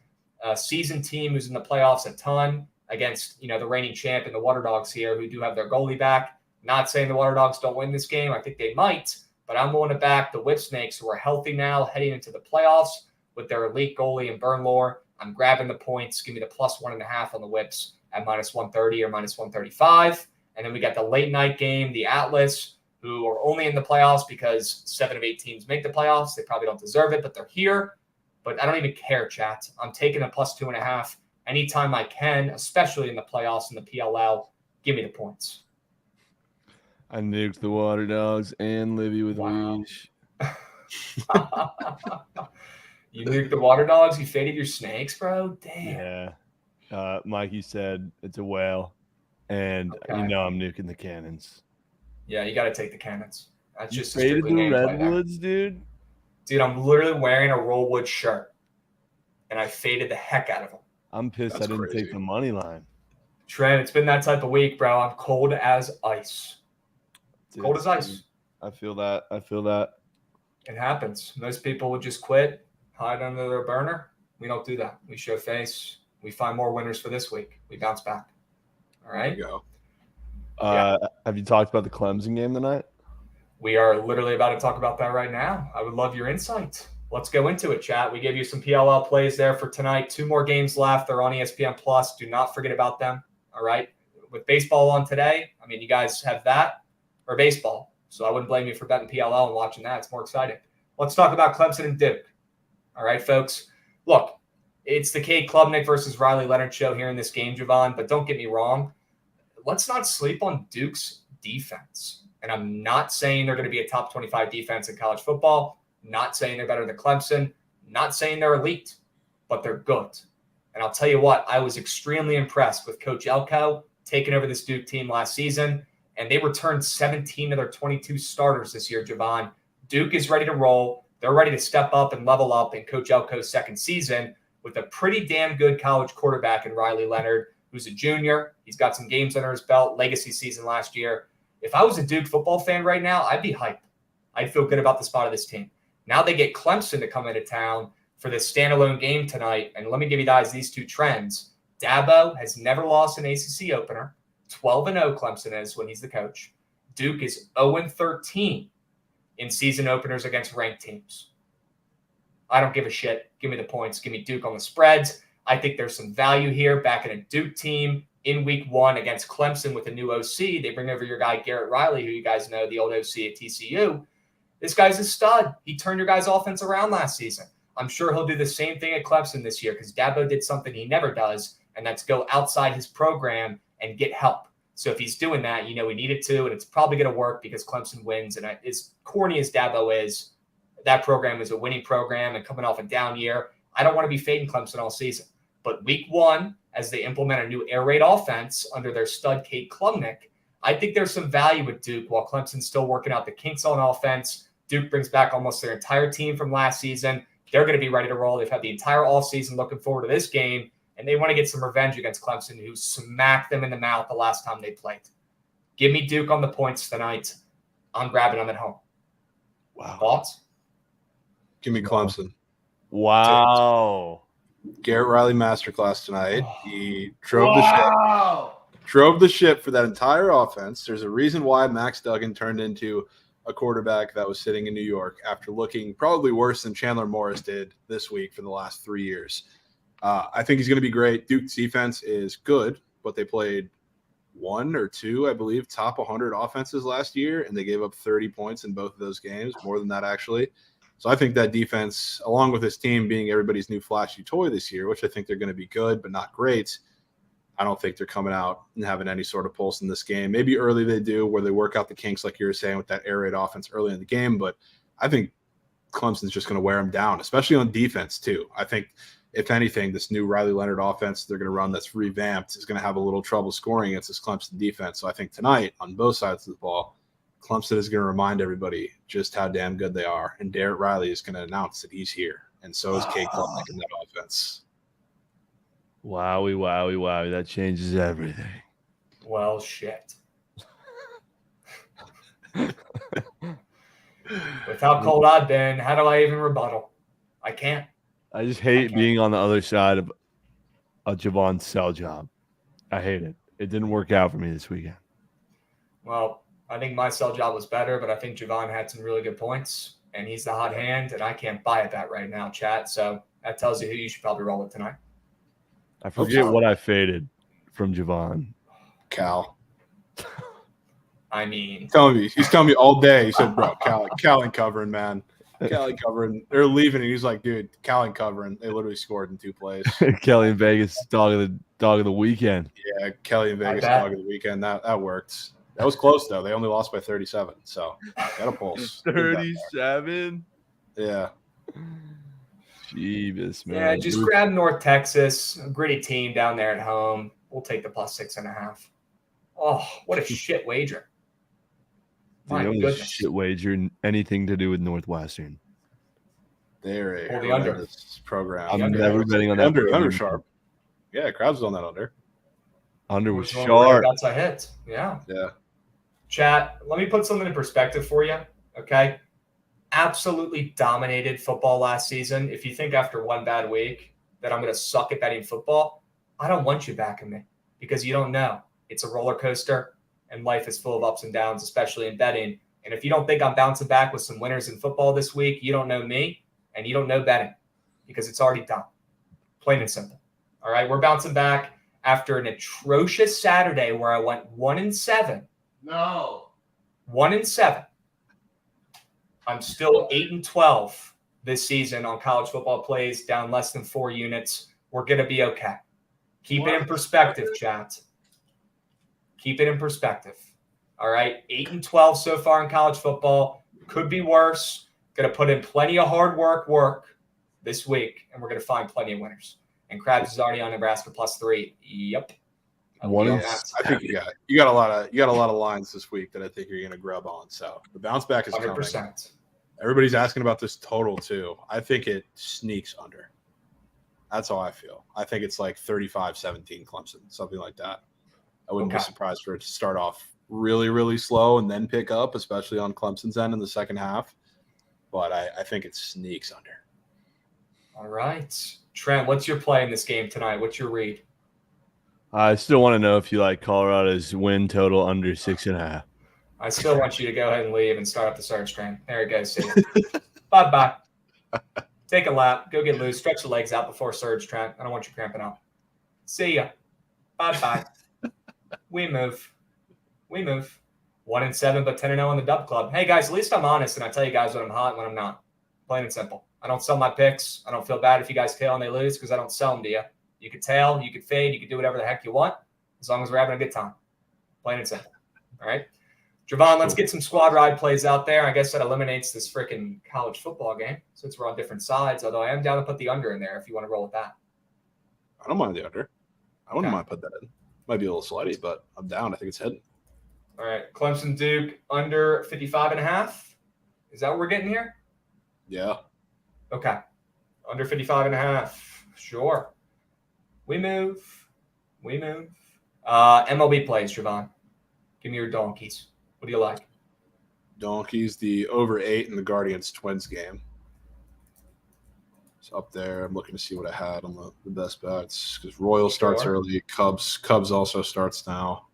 A seasoned team who's in the playoffs a ton against, the reigning champ and the Water Dogs here who do have their goalie back. Not saying the Water Dogs don't win this game. I think they might, but I'm going to back the Whip Snakes who are healthy now heading into the playoffs with their elite goalie and Bernlor. I'm grabbing the points. Give me the +1.5 on the Whips at minus 130 or minus 135. And then we got the late night game, the Atlas, who are only in the playoffs because 7 of 8 teams make the playoffs. They probably don't deserve it, but they're here. But I don't even care, chat. I'm taking a plus 2.5 anytime I can, especially in the playoffs and the PLL. Give me the points. I nuked the Water Dogs and Livy with Wow. Weesh. You nuked the Water Dogs? You faded your Snakes, bro? Damn. Yeah. Mikey said it's a whale. And Okay. I'm nuking the Cannons. Yeah, you got to take the Cannons. That's You just a faded strictly the gameplay there. Redwoods, dude? Dude, I'm literally wearing a Rollwood shirt, and I faded the heck out of them. I'm pissed That's I didn't crazy. take the money line. Trent, it's been that type of week, bro. I'm cold as ice. Dude, Cold as ice. I feel that. It happens. Most people would just quit, hide under their burner. We don't do that. We show face. We find more winners for this week. We bounce back. All There right? you go. Have you talked about the Clemson game tonight? We are literally about to talk about that right now. I would love your insight. Let's go into it, chat. We gave you some PLL plays there for tonight. 2 more games left. They're on ESPN Plus. Do not forget about them. All right. With baseball on today, I mean, you guys have that or baseball. So I wouldn't blame you for betting PLL and watching that. It's more exciting. Let's talk about Clemson and Duke. All right, folks. Look, it's the Cade Klubnik versus Riley Leonard show here in this game, Javon. But don't get me wrong. Let's not sleep on Duke's defense. And I'm not saying they're going to be a top 25 defense in college football. Not saying they're better than Clemson. Not saying they're elite, but they're good. And I'll tell you what, I was extremely impressed with Coach Elko taking over this Duke team last season. And they returned 17 of their 22 starters this year, Javon. Duke is ready to roll. They're ready to step up and level up in Coach Elko's second season with a pretty damn good college quarterback in Riley Leonard, who's a junior. He's got some games under his belt, legacy season last year. If I was a Duke football fan right now, I'd be hyped. I'd feel good about the spot of this team. Now they get Clemson to come into town for this standalone game tonight. And let me give you guys these 2 trends. Dabo has never lost an ACC opener. 12-0 Clemson is when he's the coach. Duke is 0-13 in season openers against ranked teams. I don't give a shit. Give me the points. Give me Duke on the spreads. I think there's some value here back in a Duke team in week 1 against Clemson with a new OC. They bring over your guy, Garrett Riley, who you guys know, the old OC at TCU. This guy's a stud. He turned your guys' offense around last season. I'm sure he'll do the same thing at Clemson this year because Dabo did something he never does, and that's go outside his program and get help. So if he's doing that, he needed to, and it's probably going to work because Clemson wins. And as corny as Dabo is, that program is a winning program and coming off a down year. I don't want to be fading Clemson all season. But week 1, as they implement a new air raid offense under their stud Cade Klubnik, I think there's some value with Duke while Clemson's still working out the kinks on offense. Duke brings back almost their entire team from last season. They're going to be ready to roll. They've had the entire offseason looking forward to this game, and they want to get some revenge against Clemson, who smacked them in the mouth the last time they played. Give me Duke on the points tonight. I'm grabbing them at home. Wow. Thoughts? Give me Clemson. Wow. Garrett Riley masterclass tonight. He drove the ship for that entire offense. There's a reason why Max Duggan turned into a quarterback that was sitting in New York after looking probably worse than Chandler Morris did this week for the last 3 years. I think he's going to be great. Duke's defense is good, but they played 1 or 2, I believe, top 100 offenses last year, and they gave up 30 points in both of those games, more than that actually. So I think that defense, along with this team being everybody's new flashy toy this year, which I think they're going to be good but not great, I don't think they're coming out and having any sort of pulse in this game. Maybe early they do, where they work out the kinks like you were saying with that air raid offense early in the game, but I think Clemson's just going to wear them down, especially on defense too. I think, if anything, this new Riley Leonard offense they're going to run that's revamped is going to have a little trouble scoring against this Clemson defense. So I think tonight, on both sides of the ball, Clemson is going to remind everybody just how damn good they are. And Garrett Riley is going to announce that he's here. And so is Cade Klubnik in that offense. Wowie, wowie, wowie. That changes everything. Well, shit. With how cold I've been, how do I even rebuttal? I can't. I just hate being on the other side of a Javon sell job. I hate it. It didn't work out for me this weekend. Well, I think my sell job was better, but I think Javon had some really good points, and he's the hot hand, and I can't buy at that right now, chat. So that tells you who you should probably roll with tonight. I forget what I faded from Javon? Cal. I mean, He's telling me all day. He said, bro, Cal ain't covering, man. Cal ain't covering. They're leaving, and he's like, dude, Cal ain't covering. They literally scored in 2 plays. Kelly in Vegas, dog of the weekend. Yeah, Kelly in Vegas, bet. dog of the weekend. That worked. That was close, though. They only lost by 37, so got a pulse. 37. Yeah. Jeebus, man. yeah, just grab North Texas, a gritty team down there at home. We'll take the +6.5. Oh, what a shit wager. My The only goodness. shit wager anything to do with Northwestern. They're a Well, the under. horrendous program. I'm under. never betting on that. Under sharp. Yeah, Krabs was on that under. Under was One of the rare sharp. bets I hit. Yeah. Yeah. Chat, let me put something in perspective for you. Okay. Absolutely dominated football last season. If you think after one bad week that I'm going to suck at betting football, I don't want you backing me because you don't know. It's a roller coaster and life is full of ups and downs, especially in betting. And if you don't think I'm bouncing back with some winners in football this week, you don't know me and you don't know betting because it's already done. Plain and simple. All right. We're bouncing back after an atrocious Saturday where I went 1-7. No. 1-7. I'm still 8-12 this season on college football plays, down less than 4 units. We're going to be okay. Keep it in perspective, chat. Keep it in perspective. All right. 8-12 so far in college football. Could be worse. Going to put in plenty of hard work this week, and we're going to find plenty of winners. And Krabs is already on Nebraska +3. Yep. One of I think you got a lot of lines this week that I think you're going to grub on. So the bounce back is 100%. coming. Everybody's asking about this total too. I think it sneaks under. That's how I feel. I think it's like 35-17 Clemson, something like that. I wouldn't be surprised for it to start off really, really slow and then pick up, especially on Clemson's end in the second half. But I think it sneaks under. All right. Trent, what's your play in this game tonight? What's your read? I still want to know if you like Colorado's win total under 6.5. I still want you to go ahead and leave and start up the search train. There it goes. See you. Bye-bye. Take a lap. Go get loose. Stretch the legs out before surge, Trent. I don't want you cramping up. See ya. Bye-bye. We move. 1-7, but 10-0 in the Dub Club. Hey, guys, at least I'm honest, and I tell you guys when I'm hot and when I'm not. Plain and simple. I don't sell my picks. I don't feel bad if you guys tail and they lose because I don't sell them to you. You could tail, you could fade, you could do whatever the heck you want as long as we're having a good time. Plain and simple. All right? Javon, let's get some squad ride plays out there. I guess that eliminates this freaking college football game since we're on different sides, although I am down to put the under in there if you want to roll with that. I don't mind the under. I wouldn't mind put that in. Might be a little slutty, but I'm down. I think it's heading. All right. Clemson Duke under 55.5. Is that what we're getting here? Yeah. Okay. Under 55.5. Sure. We move. MLB plays, Javon. Give me your donkeys. What do you like? Donkeys, the over 8 in the Guardians Twins game. It's up there. I'm looking to see what I had on the best bets because Royal starts early. Cubs also starts now.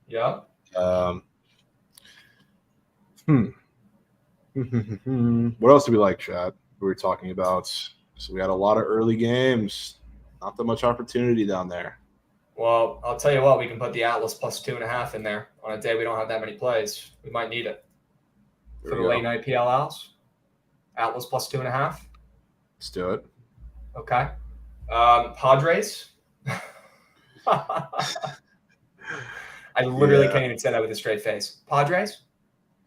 Yeah. What else do we like, Chad? We were talking about. So we had a lot of early games. Not that much opportunity down there. Well, I'll tell you what, we can put the Atlas +2.5 in there on a day we don't have that many plays. We might need it for the late night PLLs. Atlas +2.5. Let's do it. Okay. Padres. I literally can't even say that with a straight face. Padres?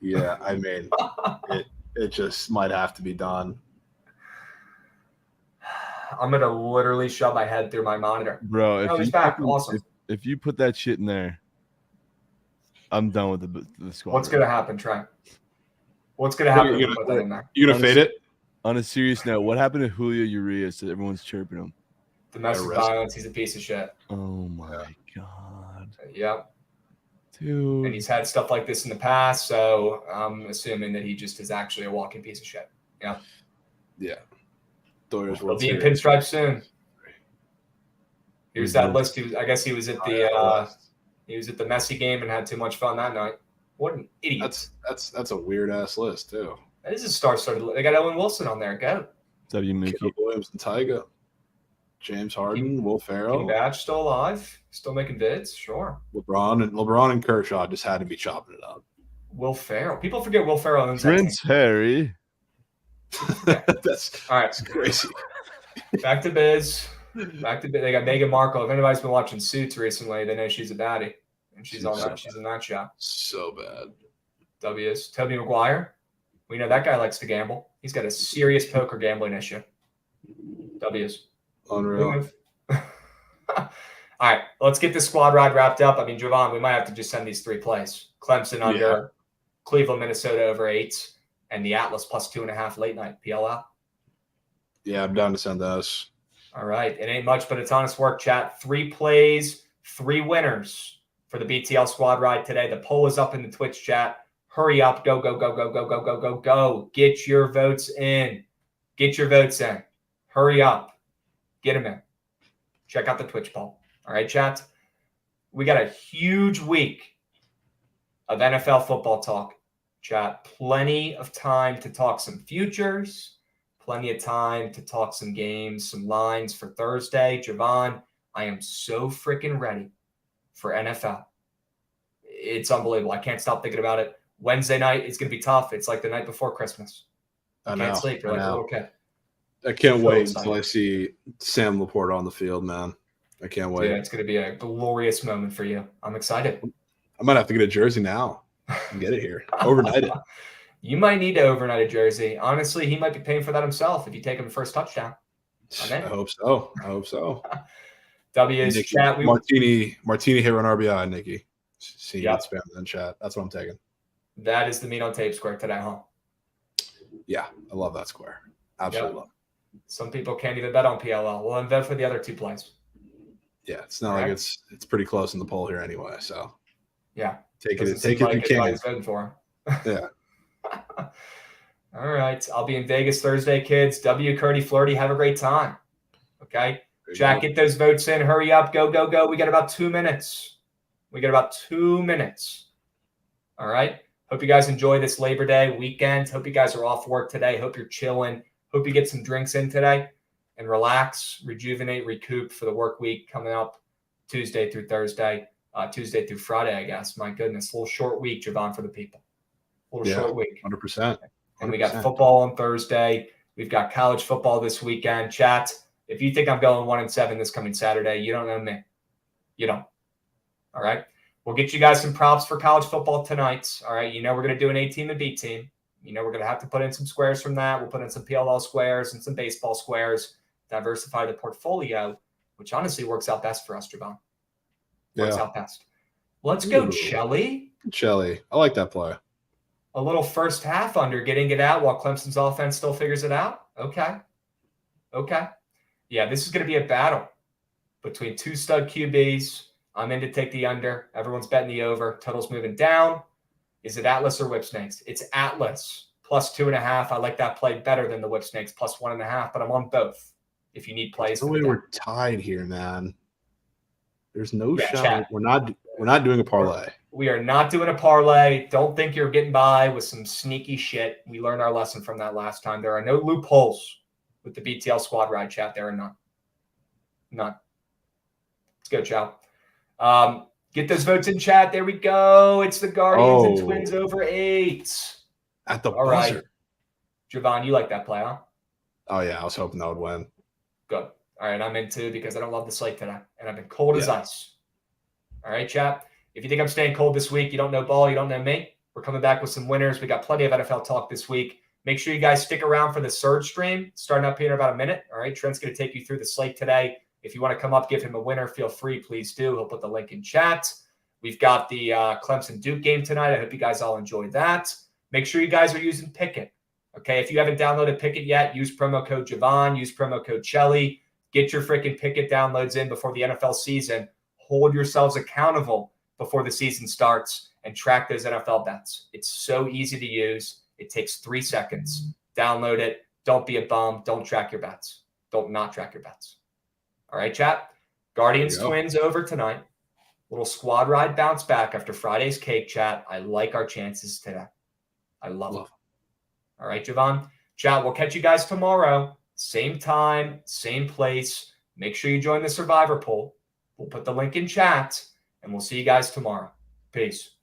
Yeah, I mean, it just might have to be done. I'm going to literally shove my head through my monitor. Bro, he's back. Awesome. If you put that shit in there, I'm done with the squad. What's going to happen, Trent? What's going to happen if you put that in there? You going to fade it? On a serious note, what happened to Julio Urias that everyone's chirping him? Domestic violence. He's a piece of shit. Oh, my God. Yep. Dude. And he's had stuff like this in the past, so I'm assuming that he just is actually a walking piece of shit. Yeah. Yeah. He'll be in pinstripe soon. Here's that list. I guess he was at the Messi game and had too much fun that night. What an idiot! That's a weird ass list too. That is a star-studded. They got Owen Wilson on there. Go. W. Mookie. Caleb Williams and Tyga. James Harden, Will King Ferrell, Batch still alive, still making vids. Sure. LeBron and Kershaw just had to be chopping it up. Will Ferrell. People forget Will Ferrell owns that team. Prince Harry. That's All right, crazy. back to biz. They got Meghan Markle. If anybody's been watching Suits recently, they know she's a baddie, and she's on that. She's in that show. So bad. W's. Tobey Maguire. We know that guy likes to gamble. He's got a serious poker gambling issue. W's. Unreal. All right, let's get this squad ride wrapped up. I mean, Javon, we might have to just send these 3 plays. Clemson under, Cleveland, Minnesota over 8, and the Atlas plus 2.5 late night PLL. Yeah, I'm down to send those. All right, it ain't much, but it's honest work, chat. 3 plays, 3 winners for the BTL squad ride today. The poll is up in the Twitch chat. Hurry up, go, go, go, go, go, go, go, go, go. Get your votes in. Get your votes in. Hurry up. Get them in. Check out the Twitch poll. All right, chat. We got a huge week of NFL football talk, chat. Plenty of time to talk some futures. Plenty of time to talk some games, some lines for Thursday. Javon, I am so freaking ready for NFL. It's unbelievable. I can't stop thinking about it. Wednesday night is going to be tough. It's like the night before Christmas. I Can't know. sleep. You're like a little kid. I can't So wait excited. until I see Sam Laporta on the field, man. I can't wait. Yeah, it's going to be a glorious moment for you. I'm excited. I might have to get a jersey now and get it here. Overnight it. You might need to overnight a jersey. Honestly, he might be paying for that himself if you take him first touchdown. I hope so. I hope so. W's Nikki, chat. Martini hit on RBI, Nikki. See Yep. spam in chat. That's what I'm taking. That is the meat on tape square today, huh? Yeah, I love that square. Absolutely love it. Some people can't even bet on PLL. Well, then bet for the other 2 plays. Yeah, it's not like it's pretty close in the poll here anyway. So Yeah. take Doesn't it seem if you like can. anybody's voting for him. Yeah. All right. I'll be in Vegas Thursday, kids. W. Curdy Flirty. Have a great time. Okay. There you Jack, go. get those votes in. Hurry up. Go, go, go. We got about 2 minutes. All right. Hope you guys enjoy this Labor Day weekend. Hope you guys are off work today. Hope you're chilling. Hope you get some drinks in today and relax, rejuvenate, recoup for the work week coming up Tuesday through Thursday, Tuesday through Friday, I guess. My goodness, a little short week, Javon, for the people. A little short week. 100%. And we got football on Thursday. We've got college football this weekend. Chat, if you think I'm going 1-7 this coming Saturday, you don't know me. You don't. All right. We'll get you guys some props for college football tonight. All right. You know, we're going to do an A team and B team. You know, we're going to have to put in some squares from that. We'll put in some PLL squares and some baseball squares, diversify the portfolio, which honestly works out best for us, Javon. Works out best. Let's go, Chelly. Shelly. I like that play. A little first half under, getting it out while Clemson's offense still figures it out. Okay. Yeah, this is going to be a battle between 2 stud QBs. I'm in to take the under. Everyone's betting the over. Total's moving down. Is it Atlas or Whip Snakes? It's Atlas plus 2.5. I like that play better than the Whip Snakes plus 1.5, but I'm on both. If you need plays, The way we're tied here, man. There's no shot. We're not doing a parlay. We are not doing a parlay. Don't think you're getting by with some sneaky shit. We learned our lesson from that last time. There are no loopholes with the BTL squad ride, chat. There are none. None. Let's go, Chow. Get those votes in chat. There we go. It's the Guardians and Twins over 8. At the All buzzer. right. Javon, you like that play, huh? Oh, yeah. I was hoping that would win. Good. All right. I'm in too because I don't love the slate today. And I've been cold as ice. All right, chat. If you think I'm staying cold this week, you don't know ball, you don't know me. We're coming back with some winners. We got plenty of NFL talk this week. Make sure you guys stick around for the Surge stream, starting up here in about a minute. All right, Trent's going to take you through the slate today. If you want to come up, give him a winner, feel free, please do. He'll put the link in chat. We've got the Clemson-Duke game tonight. I hope you guys all enjoyed that. Make sure you guys are using Pickett. Okay, if you haven't downloaded Pickett yet, use promo code Javon, use promo code Chelly. Get your freaking Pickett downloads in before the NFL season. Hold yourselves accountable before the season starts and track those NFL bets. It's so easy to use. It takes 3 seconds. Download it. Don't be a bum. Don't track your bets. Don't not track your bets. All right, chat. Guardians Twins over tonight. Little squad ride bounce back after Friday's cake, chat. I like our chances today. I love it. All right, Javon. Chat, we'll catch you guys tomorrow. Same time, same place. Make sure you join the Survivor poll. We'll put the link in chat, and we'll see you guys tomorrow. Peace.